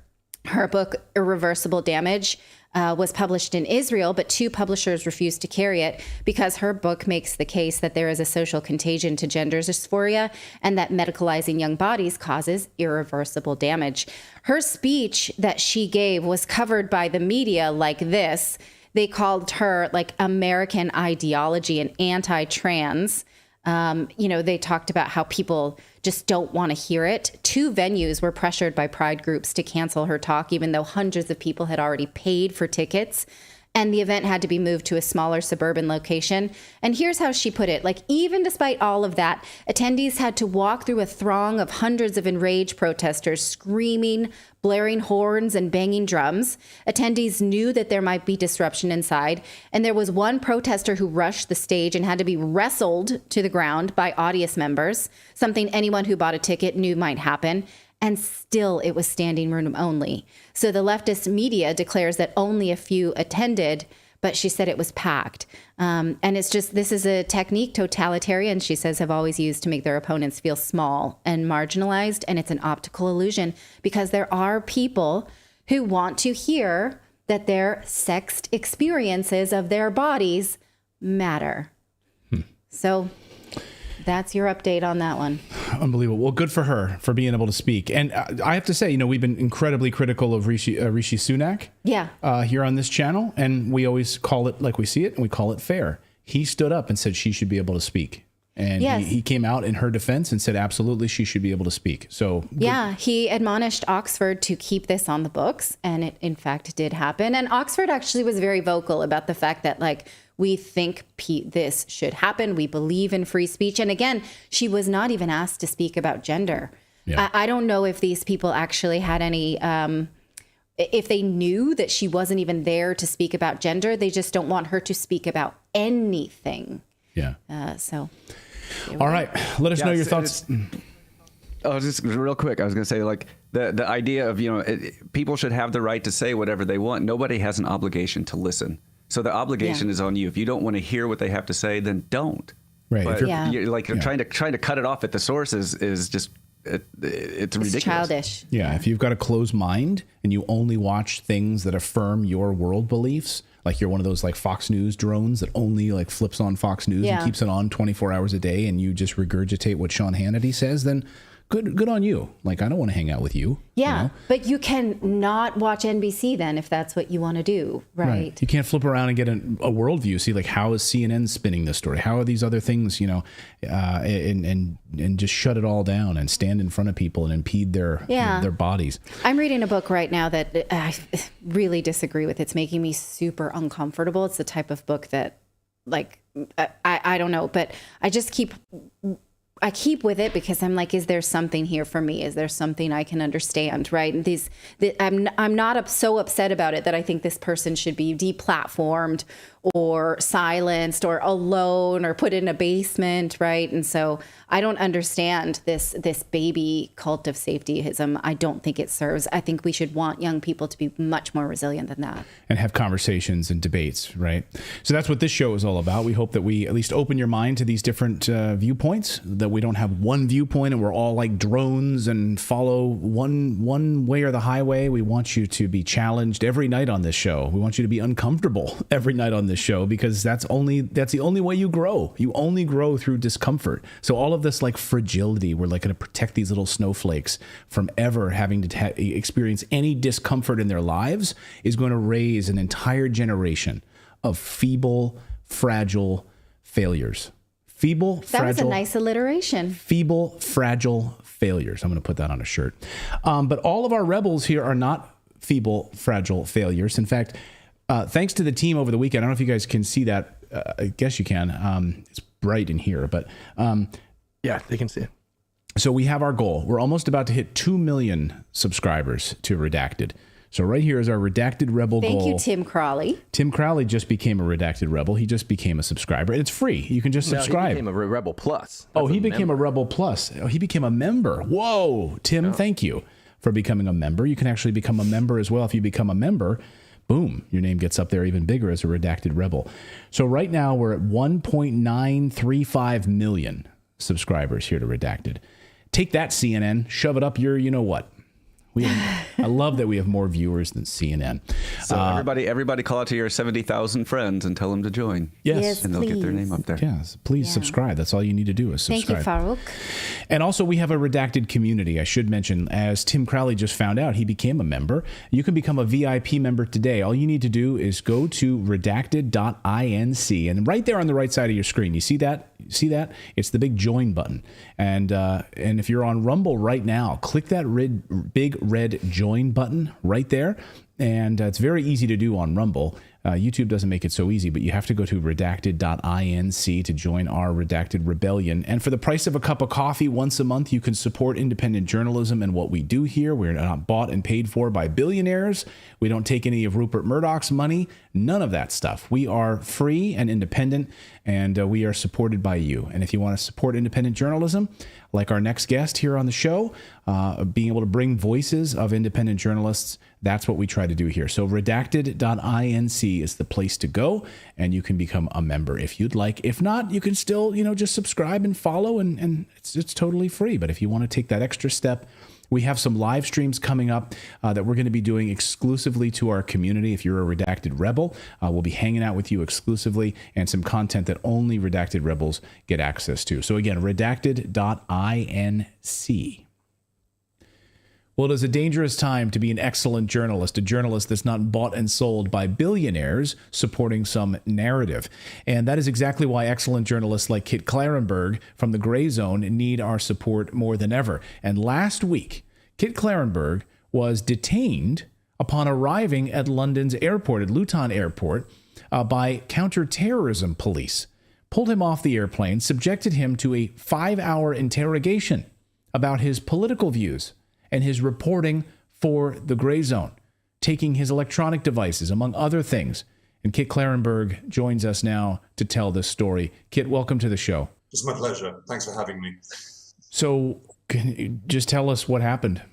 Her book, Irreversible Damage, was published in Israel, but 2 publishers refused to carry it because her book makes the case that there is a social contagion to gender dysphoria and that medicalizing young bodies causes irreversible damage. Her speech that she gave was covered by the media like this. They called her like American ideology and anti-trans. They talked about how people just don't want to hear it. 2 venues were pressured by pride groups to cancel her talk, even though hundreds of people had already paid for tickets. And the event had to be moved to a smaller suburban location. And here's how she put it. Like, even despite all of that, attendees had to walk through a throng of hundreds of enraged protesters screaming, blaring horns, and banging drums. Attendees knew that there might be disruption inside. And there was one protester who rushed the stage and had to be wrestled to the ground by audience members, something anyone who bought a ticket knew might happen. And still it was standing room only. So the leftist media declares that only a few attended, but she said it was packed. And it's just, this is a technique totalitarians, she says, have always used to make their opponents feel small and marginalized. And it's an optical illusion because there are people who want to hear that their sexed experiences of their bodies matter. So that's your update on that one. Unbelievable. Well, good for her for being able to speak. And I have to say, we've been incredibly critical of Rishi Sunak here on this channel. And we always call it like we see it, and we call it fair. He stood up and said she should be able to speak. And he came out in her defense and said, absolutely, she should be able to speak. So yeah, he admonished Oxford to keep this on the books. And it, in fact, did happen. And Oxford actually was very vocal about the fact that, like, we think this should happen. We believe in free speech. And again, she was not even asked to speak about gender. Yeah. I don't know if these people actually had any, if they knew that she wasn't even there to speak about gender. They just don't want her to speak about anything. Yeah. So. All right. Let us know your thoughts. Just real quick. I was going to say, like, the idea of, people should have the right to say whatever they want. Nobody has an obligation to listen. So the obligation is on you. If you don't want to hear what they have to say, then don't. Right. But trying to cut it off at the source is just it's ridiculous. It's childish. Yeah. If you've got a closed mind and you only watch things that affirm your world beliefs, like you're one of those like Fox News drones that only like flips on Fox News and keeps it on 24 hours a day, and you just regurgitate what Sean Hannity says, then good on you. Like, I don't want to hang out with you. Yeah, but you can not watch NBC then if that's what you want to do, right? You can't flip around and get a worldview. See, like, how is CNN spinning this story? How are these other things, and just shut it all down and stand in front of people and impede their bodies. I'm reading a book right now that I really disagree with. It's making me super uncomfortable. It's the type of book that, like, I don't know, but I just keep with it because I'm like, is there something here for me? Is there something I can understand, right? And I'm not so upset about it that I think this person should be deplatformed or silenced or alone or put in a basement, right? And so I don't understand this baby cult of safetyism. I don't think it serves. I think we should want young people to be much more resilient than that. And have conversations and debates, right? So that's what this show is all about. We hope that we at least open your mind to these different viewpoints, that we don't have one viewpoint and we're all like drones and follow one way or the highway. We want you to be challenged every night on this show. We want you to be uncomfortable every night on this show, because that's the only way you grow. You only grow through discomfort. So all of this like fragility, we're like going to protect these little snowflakes from ever having to experience any discomfort in their lives, is going to raise an entire generation of feeble, fragile failures. That was a nice alliteration. Feeble, fragile failures. I'm going to put that on a shirt. But all of our rebels here are not feeble, fragile failures. In fact, thanks to the team over the weekend. I don't know if you guys can see that. I guess you can. It's bright in here, but yeah, they can see it. So we have our goal. We're almost about to hit 2 million subscribers to Redacted. So right here is our Redacted Rebel goal. Thank you, Tim Crowley. Tim Crowley just became a Redacted Rebel. He just became a subscriber. It's free. You can just subscribe. He became a Rebel Plus. He became a Rebel Plus. Oh, he became a member. Whoa, Tim, thank you for becoming a member. You can actually become a member as well. If you become a member, boom, your name gets up there even bigger as a Redacted Rebel. So right now we're at 1.935 million subscribers here to Redacted. Take that, CNN. Shove it up your you-know-what. I love that we have more viewers than CNN. So everybody call out to your 70,000 friends and tell them to join. Yes. And they'll get their name up there. Yes, please subscribe. That's all you need to do is subscribe. Thank you, Farouk. And also we have a Redacted community. I should mention, as Tim Crowley just found out, he became a member. You can become a VIP member today. All you need to do is go to redacted.inc, and right there on the right side of your screen, you see that? It's the big join button. And if you're on Rumble right now, click that big red join button right there. And it's very easy to do on Rumble. YouTube doesn't make it so easy, but you have to go to redacted.inc to join our Redacted Rebellion. And for the price of a cup of coffee once a month, you can support independent journalism and what we do here. We're not bought and paid for by billionaires. We don't take any of Rupert Murdoch's money. None of that stuff. We are free and independent, and we are supported by you. And if you want to support independent journalism, like our next guest here on the show, being able to bring voices of independent journalists, that's what we try to do here. So redacted.inc is the place to go, and you can become a member if you'd like. If not, you can still, just subscribe and follow, and it's totally free. But if you want to take that extra step, we have some live streams coming up that we're going to be doing exclusively to our community. If you're a Redacted Rebel, we'll be hanging out with you exclusively, and some content that only Redacted Rebels get access to. So again, redacted.inc. Well, it is a dangerous time to be an excellent journalist, a journalist that's not bought and sold by billionaires supporting some narrative. And that is exactly why excellent journalists like Kit Klarenberg from the Gray Zone need our support more than ever. And last week, Kit Klarenberg was detained upon arriving at London's airport, at Luton Airport, by counterterrorism police. Pulled him off the airplane, subjected him to a 5-hour interrogation about his political views and his reporting for the Gray Zone, taking his electronic devices, among other things. And Kit Klarenberg joins us now to tell this story. Kit, welcome to the show. It's my pleasure. Thanks for having me. So can you just tell us what happened?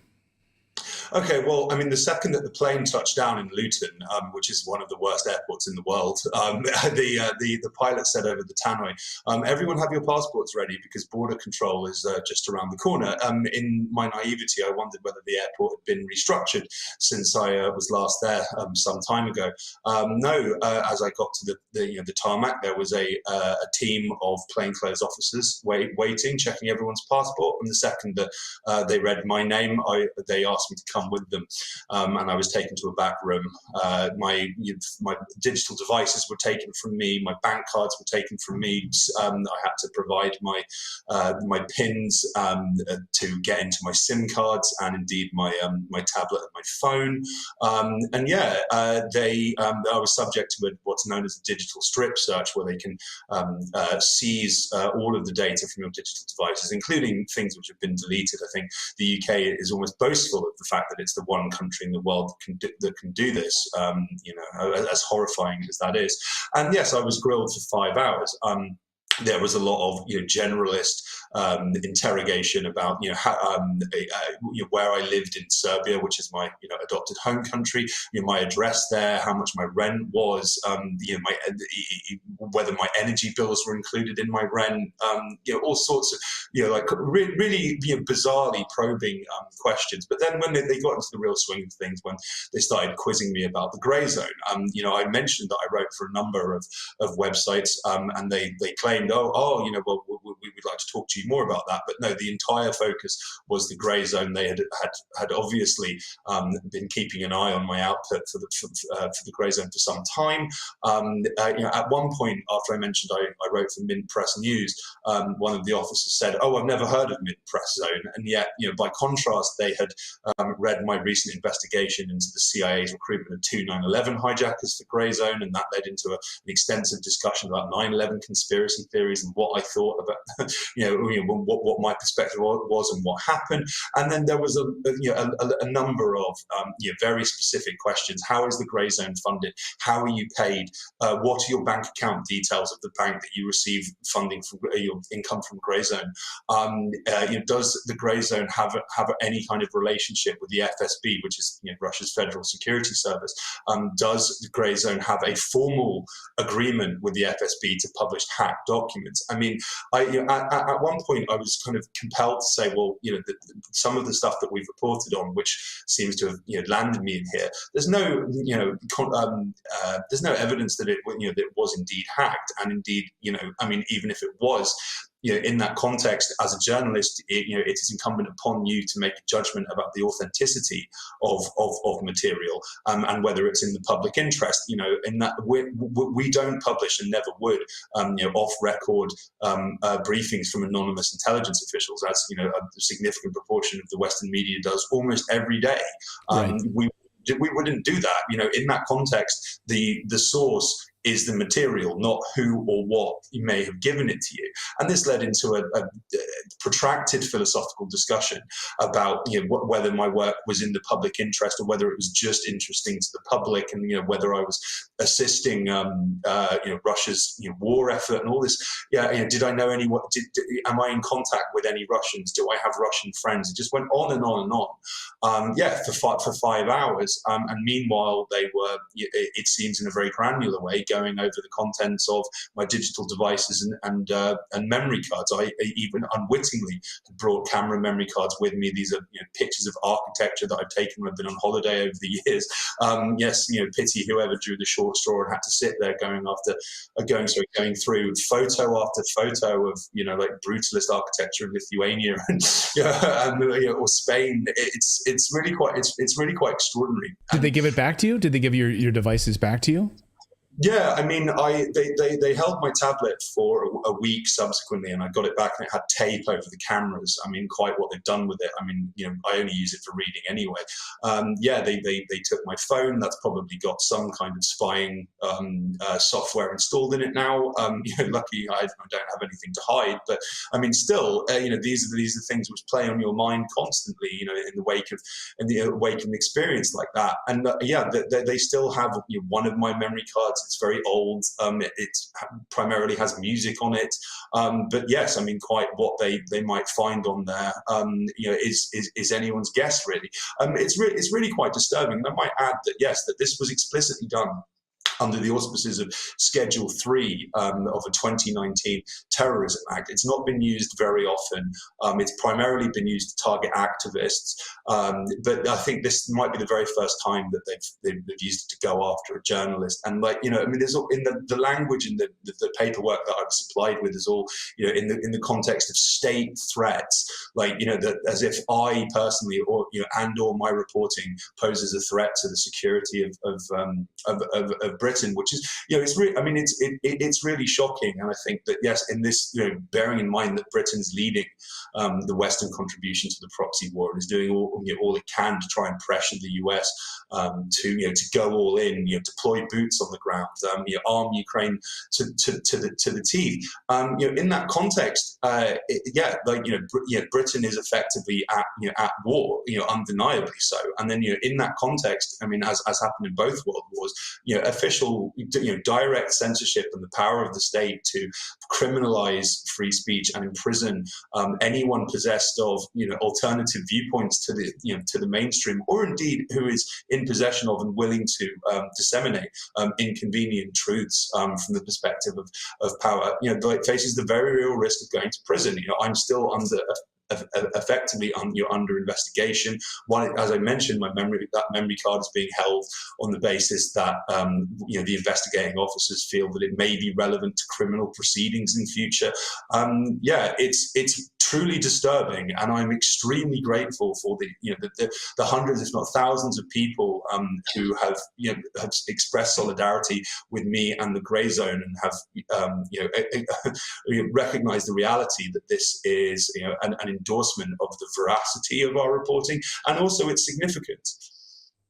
Okay, well, I mean, the second that the plane touched down in Luton, which is one of the worst airports in the world, the pilot said over the tannoy, everyone have your passports ready because border control is just around the corner. In my naivety, I wondered whether the airport had been restructured since I was last there some time ago. No, as I got to the tarmac, there was a team of plainclothes officers waiting, checking everyone's passport. And the second that they read my name, they asked me to come with them, and I was taken to a back room. My digital devices were taken from me. My bank cards were taken from me. I had to provide my pins to get into my SIM cards, and indeed my tablet and my phone. I was subject to what's known as a digital strip search, where they can seize all of the data from your digital devices, including things which have been deleted. I think the UK is almost boastful of the fact that it's the one country in the world that can do this, as horrifying as that is. And yes, I was grilled for 5 hours. There was a lot of generalist interrogation about where I lived in Serbia, which is my adopted home country, my address there, how much my rent was, whether my energy bills were included in my rent, all sorts of really bizarrely probing questions. But then when they got into the real swing of things, when they started quizzing me about the Gray Zone, I mentioned that I wrote for a number of websites, and they claimed, we'd like to talk to you more about that. But no, the entire focus was the Gray Zone. They had obviously been keeping an eye on my output for the Gray Zone for some time. At one point, after I mentioned I wrote for Mint Press News, one of the officers said, "Oh, I've never heard of Mint Press Zone," and yet, by contrast, they had read my recent investigation into the CIA's recruitment of 2 9/11 hijackers for Gray Zone, and that led into an extensive discussion about 9/11 conspiracy theories and what I thought what my perspective was and what happened. And then there was a number of very specific questions. How is the grey zone funded? How are you paid? What are your bank account details of the bank that you receive funding from your income from grey zone? Does the grey zone have any kind of relationship with the FSB, which is Russia's Federal Security Service? Does the grey zone have a formal agreement with the FSB to publish hacked documents? I mean, at one point I was kind of compelled to say, well, some of the stuff that we've reported on, which seems to have landed me in here, there's no there's no evidence that it that it was indeed hacked, and indeed even if it was, in that context, as a journalist, it is incumbent upon you to make a judgment about the authenticity of material and whether it's in the public interest. In that we don't publish and never would, off-record briefings from anonymous intelligence officials, as a significant proportion of the Western media does almost every day. Right. We wouldn't do that. In that context, the source is the material, not who or what may have given it to you. And this led into a protracted philosophical discussion about whether my work was in the public interest or whether it was just interesting to the public, and whether I was assisting Russia's war effort and all this. Did I know anyone? Am I in contact with any Russians? Do I have Russian friends? It just went on and on and on. For 5 hours. And meanwhile, they were, it seems in a very granular way, going over the contents of my digital devices and memory cards. I even unwittingly brought camera memory cards with me. These are pictures of architecture that I've taken when I've been on holiday over the years. Pity whoever drew the short straw and had to sit there going through photo after photo of brutalist architecture of Lithuania or Spain. It's really quite extraordinary. Did they give it back to you? Did they give your devices back to you? Yeah, I mean, they held my tablet for a week subsequently, and I got it back, and it had tape over the cameras. I mean, quite what they've done with it. I mean, I only use it for reading anyway. They took my phone. That's probably got some kind of spying software installed in it now. Lucky I don't have anything to hide, but I mean, still, these are things which play on your mind constantly. In the wake of an experience like that, and they still have one of my memory cards. It's very old. It primarily has music on it. But yes, I mean, quite what they might find on there, is anyone's guess, really. It's really quite disturbing. And I might add that, yes, that this was explicitly done under the auspices of Schedule 3 of a 2019 Terrorism Act. It's not been used very often. It's primarily been used to target activists. But I think this might be the very first time that they've used it to go after a journalist. And there's all, in the language in the paperwork that I was supplied with is all, in the context of state threats, as if I personally or my reporting poses a threat to the security of Britain, which is, it's really shocking. And I think that, yes, in this, bearing in mind that Britain's leading the Western contribution to the proxy war and is doing all it can to try and pressure the US to go all in, deploy boots on the ground, arm Ukraine to the teeth. In that context, Britain is effectively at war, undeniably so. And then, in that context, I mean, as happened in both world wars, official, direct censorship and the power of the state to criminalize free speech and imprison anyone possessed of, alternative viewpoints to the mainstream, or indeed who is in possession of and willing to disseminate inconvenient truths from the perspective of power, faces the very real risk of going to prison. I'm still effectively under investigation. One, as I mentioned, that memory card is being held on the basis that the investigating officers feel that it may be relevant to criminal proceedings in future. It's truly disturbing, and I'm extremely grateful for the hundreds, if not thousands, of people who have expressed solidarity with me and the Grey Zone, and have recognized the reality that this is an endorsement of the veracity of our reporting and also its significance.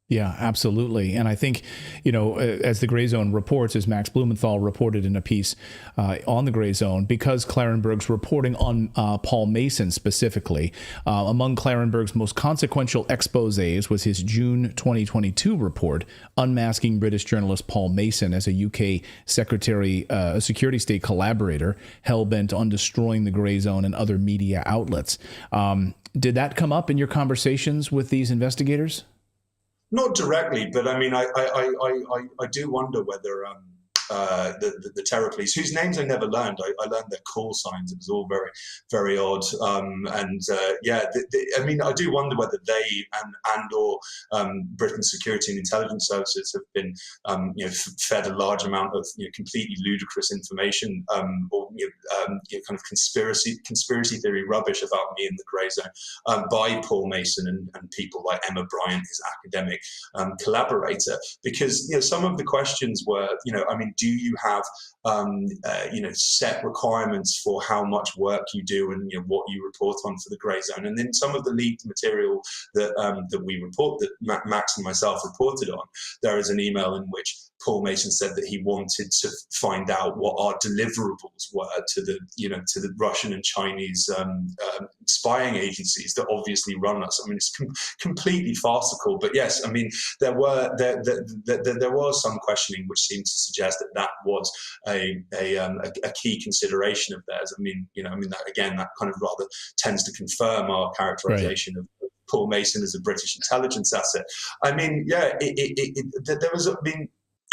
Yeah, absolutely. And I think, as the Gray Zone reports, as Max Blumenthal reported in a piece on the Gray Zone, because Klarenberg's reporting on Paul Mason specifically, among Klarenberg's most consequential exposés was his June 2022 report unmasking British journalist Paul Mason as a UK security state collaborator hell-bent on destroying the Gray Zone and other media outlets. Did that come up in your conversations with these investigators? Not directly, but I mean, I do wonder whether the terror police, whose names I never learned, I learned their call signs. It was all very, very odd. I mean, I do wonder whether they or Britain's security and intelligence services have been, fed a large amount of completely ludicrous information or kind of conspiracy theory rubbish about me in the Grey Zone by Paul Mason and people like Emma Bryant, his academic collaborator. Because some of the questions were, do you have set requirements for how much work you do and what you report on for the Grey Zone? And then some of the leaked material that we report, that Max and myself reported on, there is an email in which Paul Mason said that he wanted to find out what our deliverables were to the Russian and Chinese spying agencies that obviously run us. I mean, it's completely farcical. But yes, I mean, there was some questioning which seemed to suggest that was a key consideration of theirs. I mean, that again, that kind of rather tends to confirm our characterization of Paul Mason as a British intelligence asset. I mean, there was,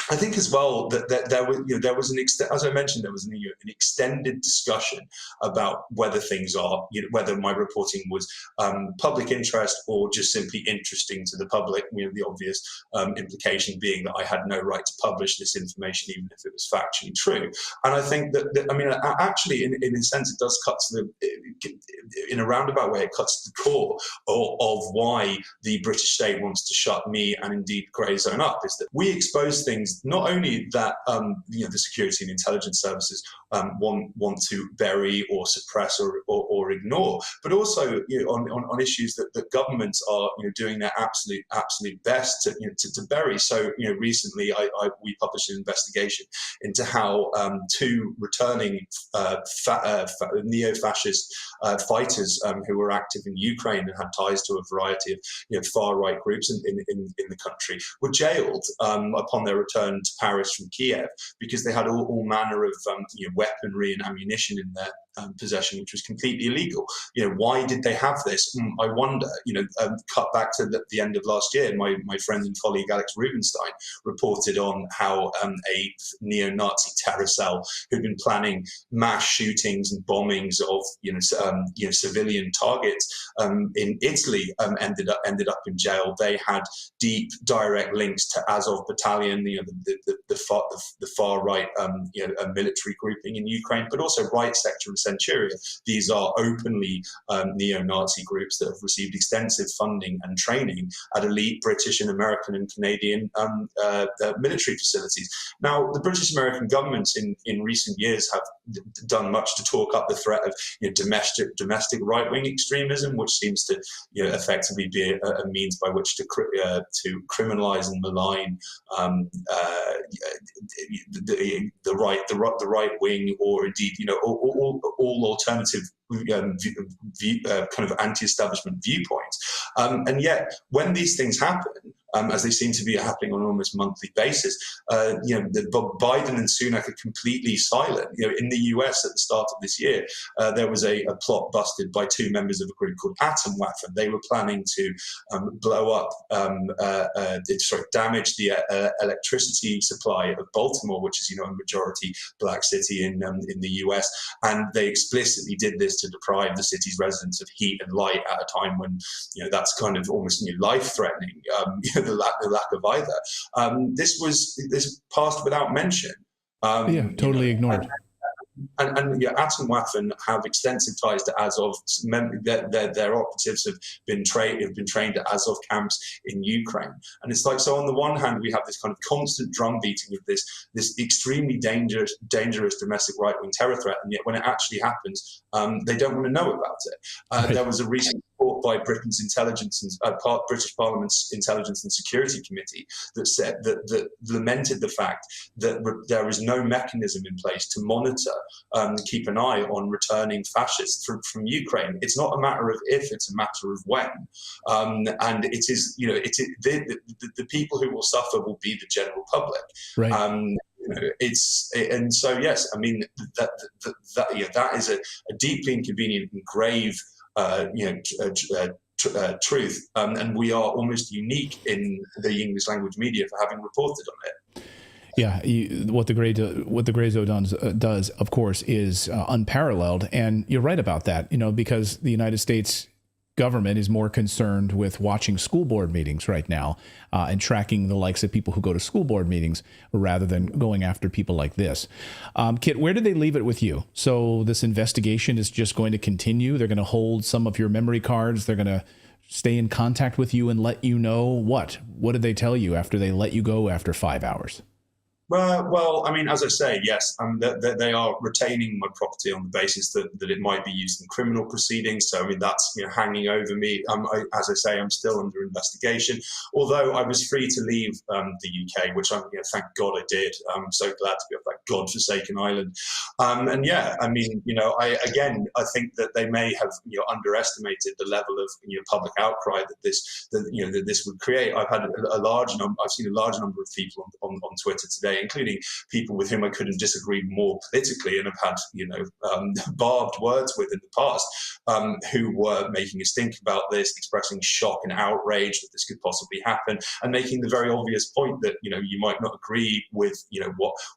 I think as well that there was as I mentioned, there was an extended discussion about whether things are, whether my reporting was public interest or just simply interesting to the public. The obvious implication being that I had no right to publish this information, even if it was factually true. And I think that actually, in a sense, it does cut to in a roundabout way, it cuts to the core of why the British state wants to shut me and indeed Grey Zone up, is that we expose things not only that the security and intelligence services want to bury or suppress or ignore, but also on issues that governments are doing their absolute best to bury. So recently we published an investigation into how two returning neo-fascist fighters who were active in Ukraine and had ties to a variety of far-right groups in the country were jailed upon their return to Paris from Kiev because they had all manner of weaponry and ammunition in their possession, which was completely illegal. Why did they have this? I wonder. Cut back to the end of last year, my friend and colleague Alex Rubinstein reported on how a neo-Nazi terror cell who'd been planning mass shootings and bombings of civilian targets in Italy ended up in jail. They had deep direct links to Azov Battalion, the far right military grouping in Ukraine, but also Right Sector and Centuria. These are openly neo-Nazi groups that have received extensive funding and training at elite British and American and Canadian military facilities. Now, the British American governments in recent years have done much to talk up the threat of domestic right-wing extremism, which seems to effectively be a means by which to criminalize and malign the right wing, or indeed all alternative kind of anti-establishment viewpoints. And yet, when these things happen, as they seem to be happening on an almost monthly basis, Biden and Sunak are completely silent. In the US at the start of this year, there was a plot busted by two members of a group called Atomwaffen. They were planning to blow up, damage the electricity supply of Baltimore, which is a majority black city in the US, and they explicitly did this to deprive the city's residents of heat and light at a time when that's kind of almost life-threatening. The lack of either. This passed without mention. Totally ignored. And Atomwaffen have extensive ties to Azov. Their operatives have been trained at Azov camps in Ukraine. And it's like, so on the one hand, we have this kind of constant drum beating of this extremely dangerous domestic right-wing terror threat, and yet when it actually happens, they don't want to know about it. There was a recent report by Britain's British Parliament's Intelligence and Security Committee that said that lamented the fact that there is no mechanism in place to monitor and keep an eye on returning fascists from Ukraine. It's not a matter of if, it's a matter of when. And it is, the people who will suffer will be the general public. Right. And so yes, I mean that is a deeply inconvenient and grave truth, and we are almost unique in the English language media for having reported on it. Yeah, what the Grey Zone does, of course, is unparalleled, and you're right about that. Because the United States government is more concerned with watching school board meetings right now and tracking the likes of people who go to school board meetings rather than going after people like this. Kit, where did they leave it with you? So this investigation is just going to continue. They're going to hold some of your memory cards. They're going to stay in contact with you and let you know what? What did they tell you after they let you go after 5 hours? Well, I mean, as I say, yes, they are retaining my property on the basis that it might be used in criminal proceedings. So, I mean, that's hanging over me. As I say, I'm still under investigation. Although I was free to leave the UK, which thank God I did. I'm so glad to be off that godforsaken island. And yeah, I mean, I think that they may have underestimated the level of public outcry that this would create. I've seen a large number of people on Twitter today, including people with whom I couldn't disagree more politically and have had, barbed words with in the past, who were making a stink about this, expressing shock and outrage that this could possibly happen, and making the very obvious point that, you might not agree with,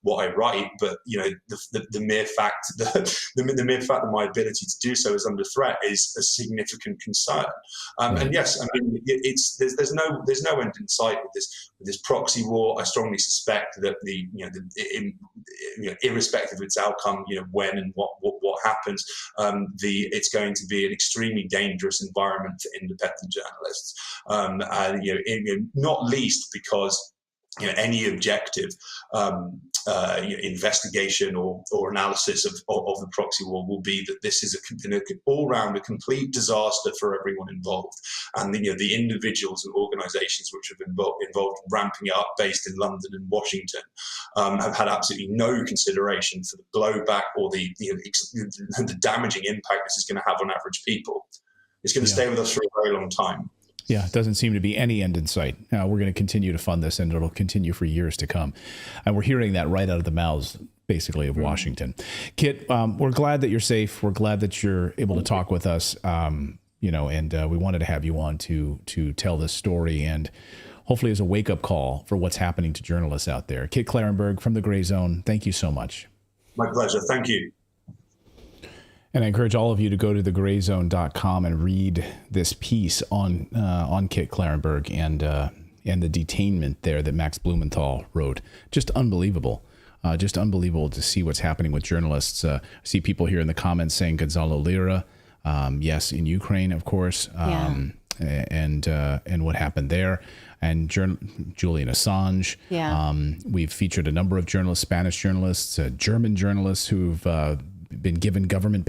what I write, but, the mere fact that my ability to do so is under threat is a significant concern. And yes, I mean, there's no end in sight with this proxy war. I strongly suspect that irrespective of its outcome, when and what happens, it's going to be an extremely dangerous environment for independent journalists. Not least because any objective investigation or analysis of the proxy war will be that this is all round a complete disaster for everyone involved, and the individuals and organisations which have been involved ramping it up, based in London and Washington, have had absolutely no consideration for the blowback or the damaging impact this is going to have on average people. It's going to stay with us for a very long time. Yeah, it doesn't seem to be any end in sight. We're going to continue to fund this, and it'll continue for years to come. And we're hearing that right out of the mouths, basically, of Washington. Kit, we're glad that you're safe. We're glad that you're able to talk with us, and we wanted to have you on to tell this story, and hopefully as a wake-up call for what's happening to journalists out there. Kit Klarenberg from the Grey Zone, thank you so much. My pleasure. Thank you. And I encourage all of you to go to thegrayzone.com and read this piece on Kit Klarenberg and the detainment there that Max Blumenthal wrote. Just unbelievable. Just unbelievable to see what's happening with journalists. I see people here in the comments saying Gonzalo Lira. Yes, in Ukraine, of course. And what happened there. And Julian Assange. Yeah. We've featured a number of journalists, Spanish journalists, German journalists who've been given government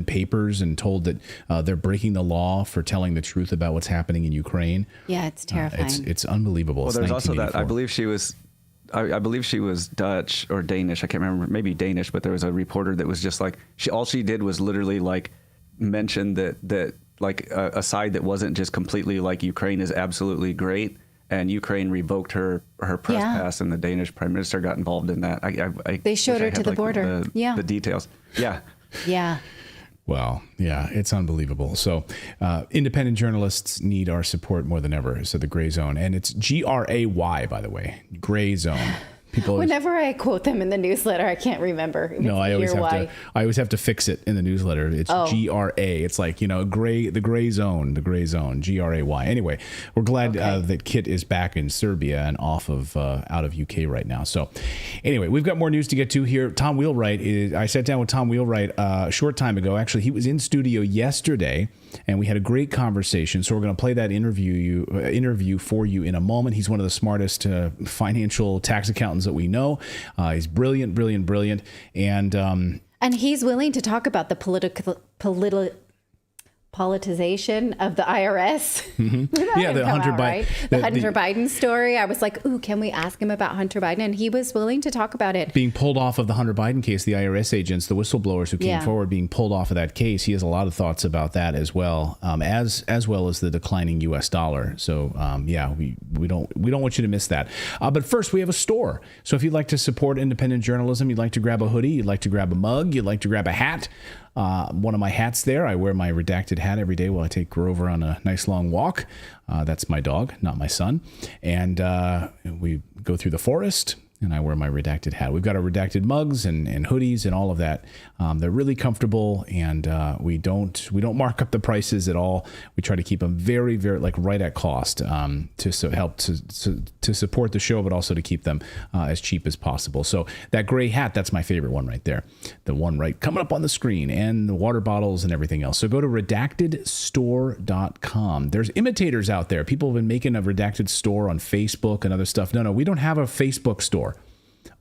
papers and told that they're breaking the law for telling the truth about what's happening in Ukraine. Yeah, it's terrifying. It's unbelievable. Well, there's also that. I believe she was Dutch or Danish. I can't remember. Maybe Danish, but there was a reporter that was just like all she did was literally mention that a side that wasn't just completely Ukraine is absolutely great. And Ukraine revoked her press pass, and the Danish prime minister got involved in that. They showed her to the border. The details. Yeah. Yeah. Well, yeah, it's unbelievable. So independent journalists need our support more than ever. So the Grey Zone, and it's GRAY, by the way, Grey Zone. People Whenever I quote them in the newsletter, I can't remember. No, I always have to fix it in the newsletter. It's GRA. It's like, the Grey Zone, GRAY. Anyway, we're glad that Kit is back in Serbia and out of UK right now. So anyway, we've got more news to get to here. Tom Wheelwright I sat down with Tom Wheelwright a short time ago. Actually, he was in studio yesterday, and we had a great conversation. So we're going to play that interview for you in a moment. He's one of the smartest financial tax accountants that we know. He's brilliant. And he's willing to talk about the politicization of the IRS. Mm-hmm. Yeah, the Hunter Biden, right? The Hunter Biden story. I was like, ooh, can we ask him about Hunter Biden? And he was willing to talk about it. Being pulled off of the Hunter Biden case, the IRS agents, the whistleblowers who came forward, being pulled off of that case. He has a lot of thoughts about that as well, as well as the declining U.S. dollar. So we don't want you to miss that. But first, we have a store. So if you'd like to support independent journalism, you'd like to grab a hoodie, you'd like to grab a mug, you'd like to grab a hat. One of my hats there, I wear my Redacted hat every day while I take Grover on a nice long walk. That's my dog, not my son. And we go through the forest, and I wear my Redacted hat. We've got our Redacted mugs and hoodies and all of that. They're really comfortable, and we don't mark up the prices at all. We try to keep them very, very right at cost to help to support the show, but also to keep them as cheap as possible. So that gray hat, that's my favorite one right there. The one right coming up on the screen, and the water bottles and everything else. So go to redactedstore.com. There's imitators out there. People have been making a Redacted store on Facebook and other stuff. No, we don't have a Facebook store.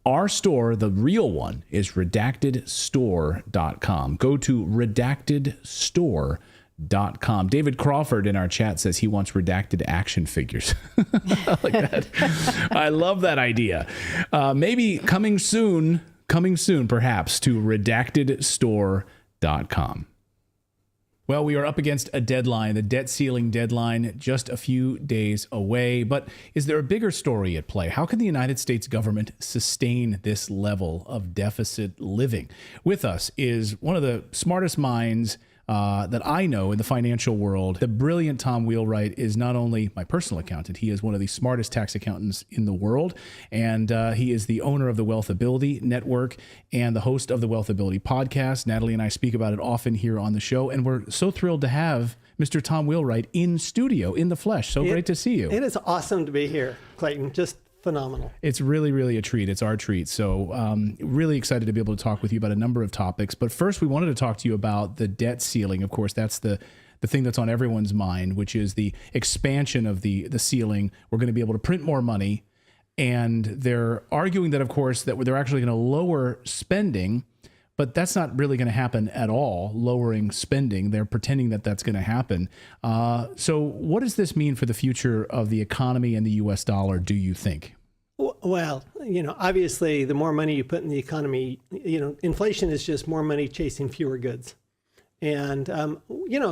Our store, the real one, is redactedstore.com. Go to redactedstore.com. David Crawford in our chat says he wants redacted action figures. Like that. I love that idea. Maybe coming soon, perhaps, to redactedstore.com. Well, we are up against a deadline, the debt ceiling deadline, just a few days away. But is there a bigger story at play? How can the United States government sustain this level of deficit living? With us is one of the smartest minds that I know in the financial world. The brilliant Tom Wheelwright is not only my personal accountant, he is one of the smartest tax accountants in the world. And he is the owner of the Wealthability Network and the host of the Wealthability podcast. Natali and I speak about it often here on the show. And we're so thrilled to have Mr. Tom Wheelwright in studio, in the flesh. So great to see you. It is awesome to be here, Clayton. Just phenomenal. It's really, really a treat. It's our treat. So really excited to be able to talk with you about a number of topics. But first, we wanted to talk to you about the debt ceiling. Of course, that's the thing that's on everyone's mind, which is the expansion of the ceiling. We're going to be able to print more money. And they're arguing that, of course, that they're actually going to lower spending. But that's not really going to happen at all, lowering spending. They're pretending that that's going to happen. So what does this mean for the future of the economy and the U.S. dollar, do you think? Well, obviously, the more money you put in the economy, inflation is just more money chasing fewer goods. And,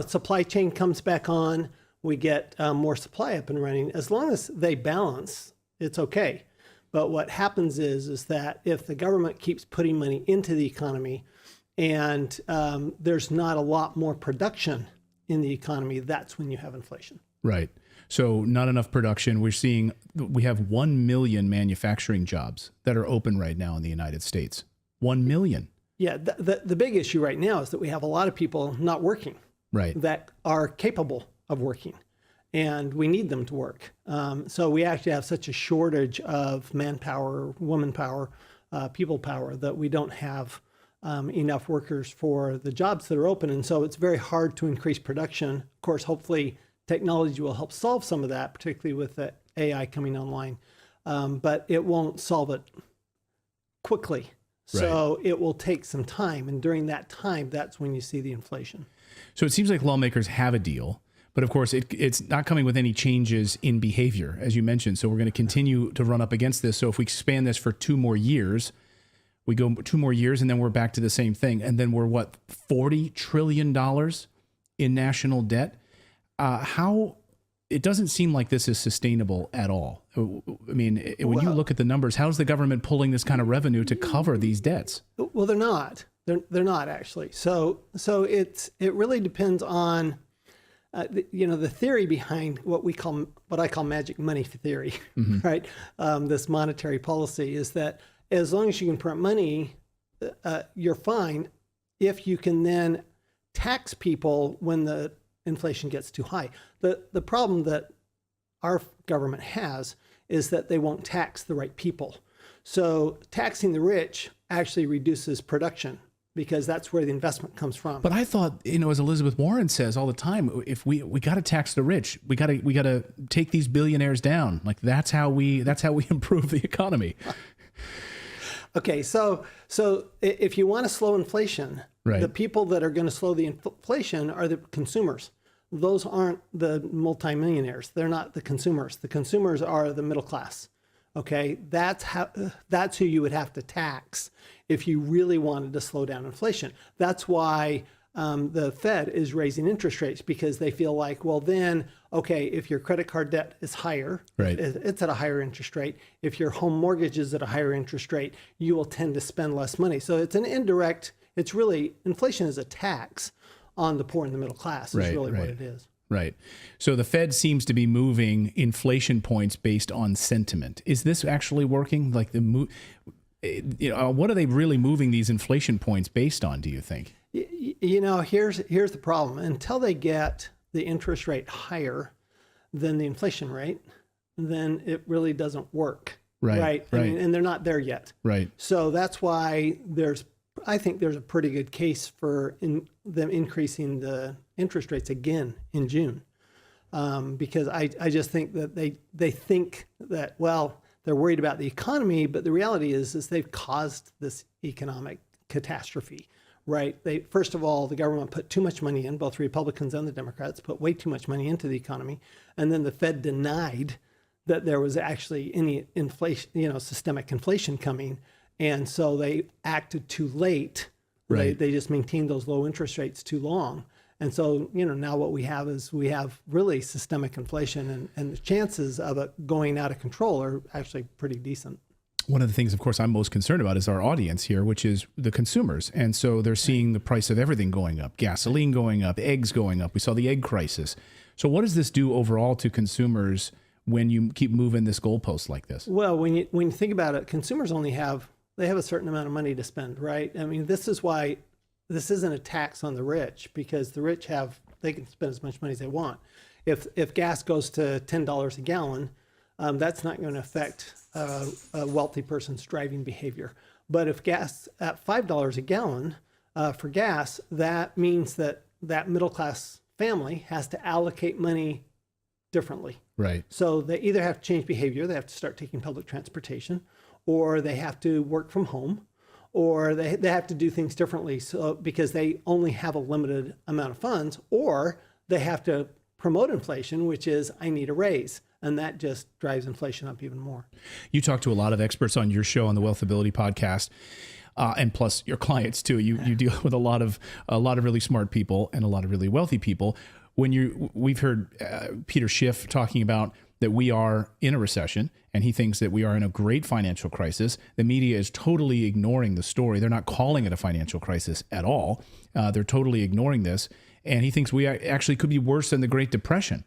supply chain comes back on, we get more supply up and running. As long as they balance, it's okay. But what happens is that if the government keeps putting money into the economy and there's not a lot more production in the economy, that's when you have inflation. Right. So not enough production. We have 1 million manufacturing jobs that are open right now in the United States. 1 million. Yeah. The big issue right now is that we have a lot of people not working. Right. That are capable of working. And we need them to work. So we actually have such a shortage of manpower, woman power, people power, that we don't have enough workers for the jobs that are open. And so it's very hard to increase production. Of course, hopefully technology will help solve some of that, particularly with the AI coming online. But it won't solve it quickly. So It will take some time. And during that time, that's when you see the inflation. So it seems like lawmakers have a deal. But of course, it's not coming with any changes in behavior, as you mentioned. So we're going to continue to run up against this. So if we expand this for 2 more years, we go 2 more years, and then we're back to the same thing. And then we're, $40 trillion in national debt? It doesn't seem like this is sustainable at all. I mean, when you look at the numbers, how's the government pulling this kind of revenue to cover these debts? Well, they're not. They're not, actually. So it really depends on... the theory behind what I call magic money theory, right? This monetary policy is that as long as you can print money, you're fine if you can then tax people when the inflation gets too high. The problem that our government has is that they won't tax the right people. So taxing the rich actually reduces production, because that's where the investment comes from. But I thought, as Elizabeth Warren says all the time, if we got to tax the rich, we got to take these billionaires down. Like that's how we improve the economy. Okay, so if you want to slow inflation, Right. the people that are going to slow the inflation are the consumers. Those aren't the multimillionaires. They're not the consumers. The consumers are the middle class. Okay, that's who you would have to tax if you really wanted to slow down inflation. That's why the Fed is raising interest rates, because they feel like, well, then, okay, if your credit card debt is higher, Right. it's at a higher interest rate. If your home mortgage is at a higher interest rate, you will tend to spend less money. So it's an indirect, it's really, inflation is a tax on the poor and the middle class is Right, really what right. it is. Right. So the Fed seems to be moving inflation points based on sentiment. Is this actually working? Like what are they really moving these inflation points based on, do you think? You know, here's the problem. Until they get the interest rate higher than the inflation rate, then it really doesn't work. Right. I mean, and they're not there yet. Right. So that's why I think there's a pretty good case for them increasing the interest rates again in June. Because I just think that they think that, well, they're worried about the economy, but the reality is they've caused this economic catastrophe, right? First of all, the government put too much money in, both Republicans and the Democrats put way too much money into the economy. And then the Fed denied that there was actually any inflation, systemic inflation coming. And so they acted too late. Right. They just maintained those low interest rates too long. And so, now what we have is really systemic inflation, and the chances of it going out of control are actually pretty decent. One of the things, of course, I'm most concerned about is our audience here, which is the consumers. And so they're seeing the price of everything going up, gasoline going up, eggs going up. We saw the egg crisis. So what does this do overall to consumers when you keep moving this goalpost like this? Well, when you think about it, consumers they have a certain amount of money to spend, right? I mean, this is why this isn't a tax on the rich, because the rich they can spend as much money as they want. If gas goes to $10 a gallon, that's not going to affect a wealthy person's driving behavior. But if gas at $5 a gallon for gas, that means that middle class family has to allocate money differently. Right. So they either have to change behavior, they have to start taking public transportation, or they have to work from home, or they have to do things differently, so because they only have a limited amount of funds, or they have to promote inflation, which is, I need a raise. And that just drives inflation up even more. You talk to a lot of experts on your show, on the Wealthability podcast, and plus your clients too. You deal with a lot of really smart people and a lot of really wealthy people. We've heard Peter Schiff talking about that we are in a recession, and he thinks that we are in a great financial crisis. The media is totally ignoring the story. They're not calling it a financial crisis at all. They're totally ignoring this. And he thinks we actually could be worse than the Great Depression.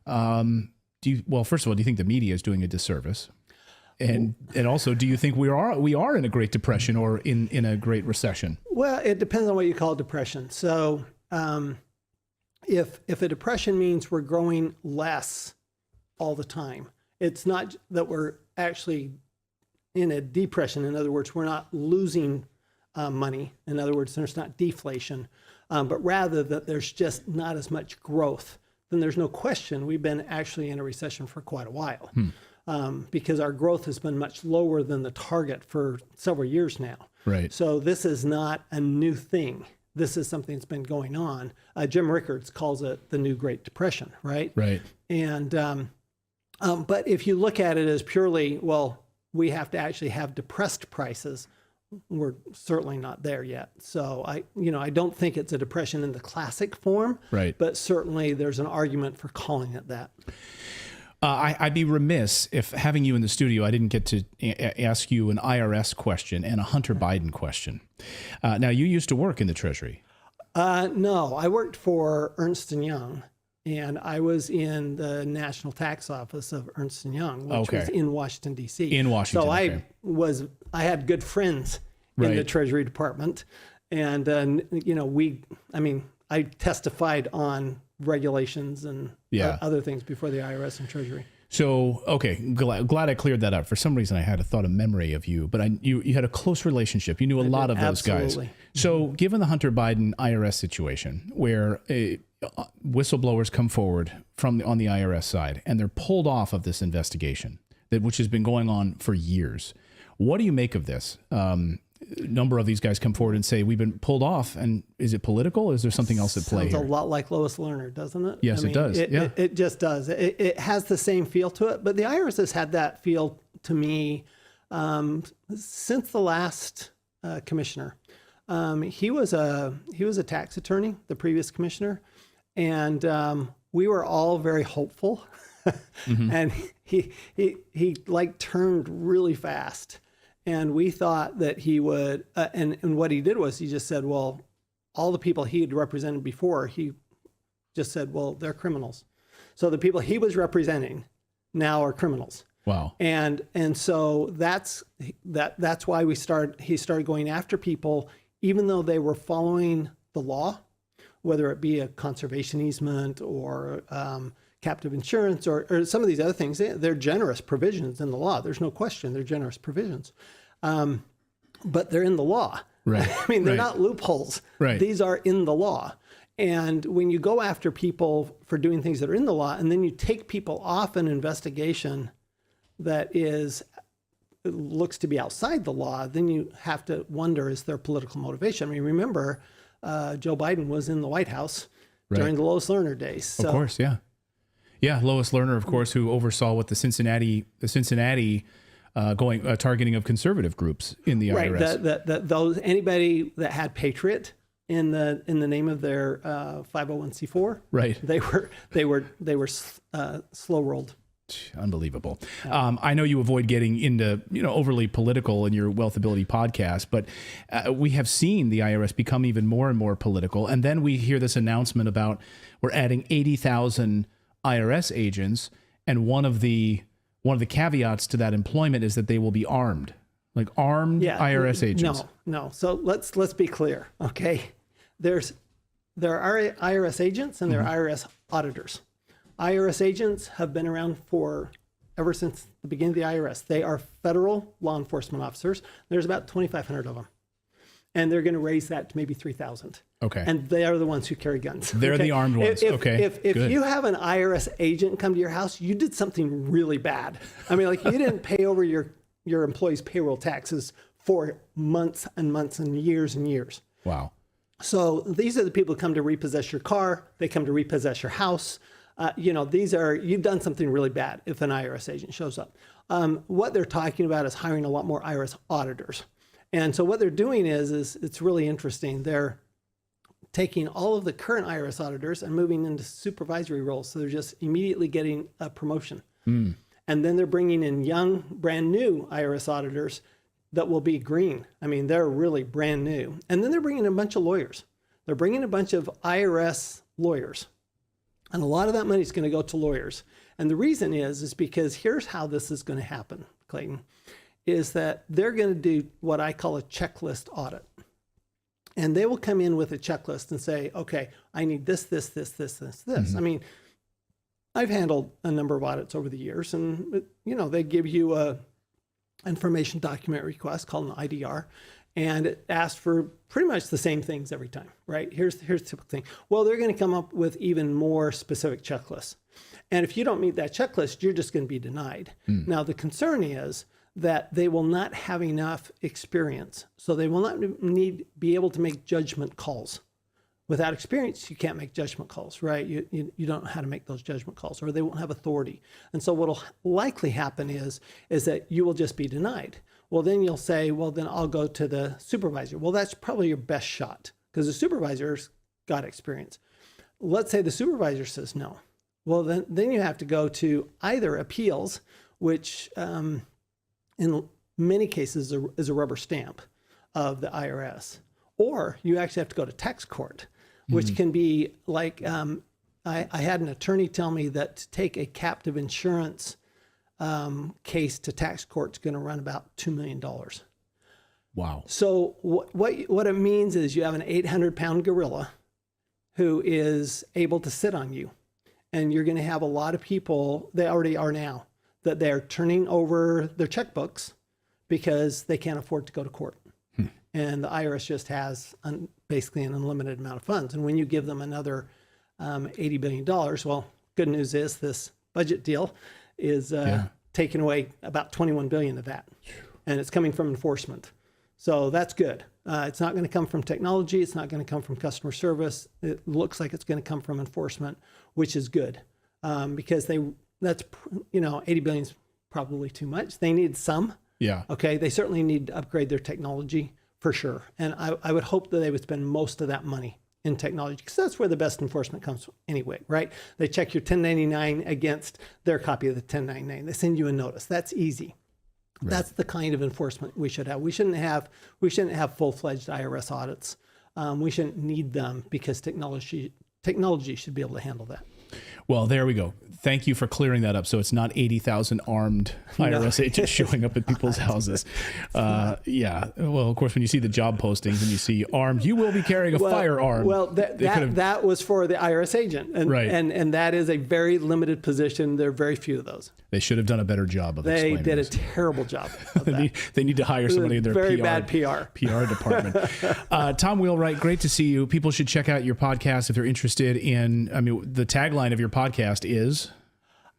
First of all, do you think the media is doing a disservice? And also, do you think we are in a Great Depression or in a Great Recession? Well, it depends on what you call depression. So if a depression means we're growing less all the time, it's not that we're actually in a depression. In other words, we're not losing money. In other words, there's not deflation, but rather that there's just not as much growth. Then there's no question we've been actually in a recession for quite a while, because our growth has been much lower than the target for several years now. Right. So this is not a new thing. This is something that's been going on. Jim Rickards calls it the New Great Depression, right? Right. And but if you look at it as purely, well, we have to actually have depressed prices, we're certainly not there yet. So I don't think it's a depression in the classic form, right? But certainly there's an argument for calling it that. I'd be remiss if, having you in the studio, I didn't get to ask you an IRS question and a Hunter Biden question. Now, you used to work in the Treasury. No, I worked for Ernst & Young, and I was in the National Tax Office of Ernst & Young, which was in Washington, D.C. In Washington, So I had good friends in the Treasury Department. And, I testified on regulations and other things before the IRS and Treasury. So, okay, glad I cleared that up. For some reason, I had a thought of memory of you, but you had a close relationship. You knew a lot of those guys. So, given the Hunter Biden IRS situation, where whistleblowers come forward on the IRS side, and they're pulled off of this investigation, which has been going on for years, What do you make of this? A number of these guys come forward and say, we've been pulled off. And is it political? Is there something else at play Sounds here? a lot like Lois Lerner, doesn't it? Yes, it does. It just does. It has the same feel to it. But the IRS has had that feel to me since the last commissioner. He was a tax attorney, the previous commissioner, and we were all very hopeful. And he like turned really fast, and we thought that he would. And what he did was he just said, well, all the people he had represented before, he just said, well, they're criminals. So the people he was representing now are criminals. Wow. And so that's why he started going after people, even though they were following the law, whether it be a conservation easement or captive insurance or some of these other things. They're generous provisions in the law. There's no question they're generous provisions. But they're in the law. Right. I mean, they're not loopholes. Right. These are in the law. And when you go after people for doing things that are in the law, and then you take people off an investigation that looks to be outside the law, then you have to wonder, is there political motivation? I mean, remember, Joe Biden was in the White House during the Lois Lerner days. So, of course, yeah. Yeah, Lois Lerner, of course, who oversaw what the Cincinnati targeting of conservative groups in the IRS. Anybody that had Patriot in the name of their 501c4, right? They were slow rolled. Unbelievable. I know you avoid getting into overly political in your Wealthability podcast, but we have seen the IRS become even more and more political. And then we hear this announcement about we're adding 80,000 IRS agents, and one of the caveats to that employment is that they will be armed, like armed IRS agents. No. So let's be clear, okay? There are IRS agents and there are IRS auditors. IRS agents have been around ever since the beginning of the IRS. They are federal law enforcement officers. There's about 2,500 of them. And they're going to raise that to maybe 3,000. Okay. And they are the ones who carry guns. They're the armed ones. If you have an IRS agent come to your house, you did something really bad. I mean, like you didn't pay over your employees' payroll taxes for months and months and years and years. Wow. So these are the people who come to repossess your car. They come to repossess your house. You've done something really bad if an IRS agent shows up. What they're talking about is hiring a lot more IRS auditors. And so what they're doing is it's really interesting. They're taking all of the current IRS auditors and moving into supervisory roles. So they're just immediately getting a promotion. And then they're bringing in young, brand new IRS auditors that will be green. I mean, they're really brand new. And then they're bringing a bunch of lawyers. They're bringing a bunch of IRS lawyers. And a lot of that money is going to go to lawyers. And the reason is because here's how this is going to happen, Clayton, is that they're going to do what I call a checklist audit. And they will come in with a checklist and say, okay, I need this. Mm-hmm. I mean, I've handled a number of audits over the years, and they give you a information document request called an IDR, and it asks for pretty much the same things every time, right? Here's the typical thing. Well, they're going to come up with even more specific checklists. And if you don't meet that checklist, you're just going to be denied. Now, the concern is that they will not have enough experience. So they will not be able to make judgment calls. Without experience, you can't make judgment calls, right? You don't know how to make those judgment calls, or they won't have authority. And so what will likely happen is that you will just be denied. Well, then you'll say, well, then I'll go to the supervisor. Well, that's probably your best shot because the supervisor's got experience. Let's say the supervisor says no. Well, then you have to go to either appeals, which in many cases is a rubber stamp of the IRS, or you actually have to go to tax court, which can be like, I had an attorney tell me that to take a captive insurance case to tax court is going to run about $2 million. Wow. So what it means is you have an 800-pound gorilla who is able to sit on you. And you're going to have a lot of people, they already are now, that they're turning over their checkbooks because they can't afford to go to court. And the IRS just has basically an unlimited amount of funds. And when you give them another $80 billion, well, good news is this budget deal is taking away about $21 billion of that. and it's coming from enforcement. So that's good. It's not going to come from technology. It's not going to come from customer service. It looks like it's going to come from enforcement, which is good, because that's 80 billion is probably too much. They need some. Yeah. Okay. They certainly need to upgrade their technology for sure. And I would hope that they would spend most of that money in technology, because that's where the best enforcement comes from anyway, right? They check your 1099 against their copy of the 1099. They send you a notice. That's easy. Right. That's the kind of enforcement we should have. We shouldn't have full-fledged IRS audits. We shouldn't need them, because technology should be able to handle that. Well, there we go. Thank you for clearing that up. So it's not 80,000 armed IRS agents showing up at people's houses. Yeah. Well, of course, when you see the job postings and you see armed, you will be carrying a firearm. Well, that was for the IRS agent. And, right. And that is a very limited position. There are very few of those. They should have done a better job of explaining They did this. a terrible job of that. They need to hire somebody in their very bad PR department. Tom Wheelwright, great to see you. People should check out your podcast if they're interested in, the tagline of your podcast is?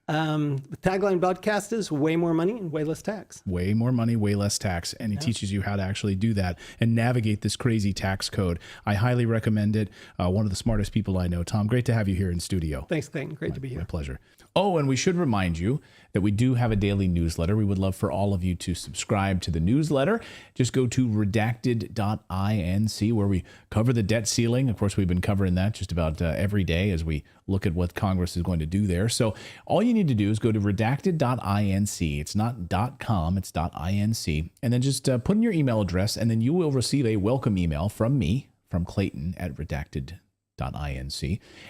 The tagline podcast is way more money and way less tax. Way more money, way less tax. And he teaches you how to actually do that and navigate this crazy tax code. I highly recommend it. One of the smartest people I know. Tom, great to have you here in studio. Thanks, Clayton. Great to be here. My pleasure. Oh, and we should remind you that we do have a daily newsletter. We would love for all of you to subscribe to the newsletter. Just go to redacted.inc, where we cover the debt ceiling. Of course, we've been covering that just about every day as we look at what Congress is going to do there. So all you need to do is go to redacted.inc. It's not .com, it's .inc. And then just put in your email address, and then you will receive a welcome email from me, from Clayton at redacted.inc.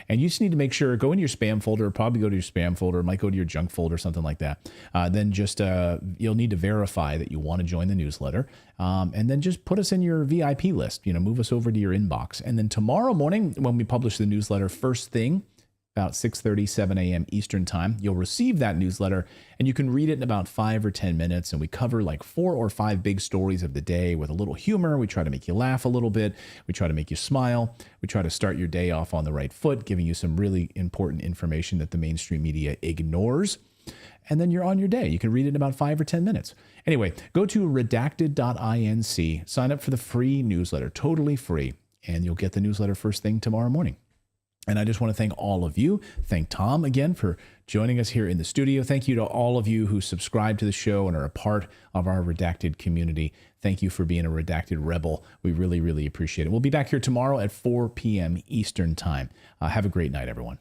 And you just need to make sure, go in your spam folder, probably go to your spam folder, it might go to your junk folder, something like that. Then just, you'll need to verify that you want to join the newsletter. And then just put us in your VIP list, move us over to your inbox. And then tomorrow morning, when we publish the newsletter first thing, about 6:30, 7 a.m. Eastern time, you'll receive that newsletter, and you can read it in about 5 or 10 minutes. And we cover like 4 or 5 big stories of the day with a little humor. We try to make you laugh a little bit. We try to make you smile. We try to start your day off on the right foot, giving you some really important information that the mainstream media ignores. And then you're on your day. You can read it in about 5 or 10 minutes. Anyway, go to redacted.inc, sign up for the free newsletter, totally free, and you'll get the newsletter first thing tomorrow morning. And I just want to thank all of you. Thank Tom again for joining us here in the studio. Thank you to all of you who subscribe to the show and are a part of our Redacted community. Thank you for being a Redacted rebel. We really, really appreciate it. We'll be back here tomorrow at 4 p.m. Eastern time. Have a great night, everyone.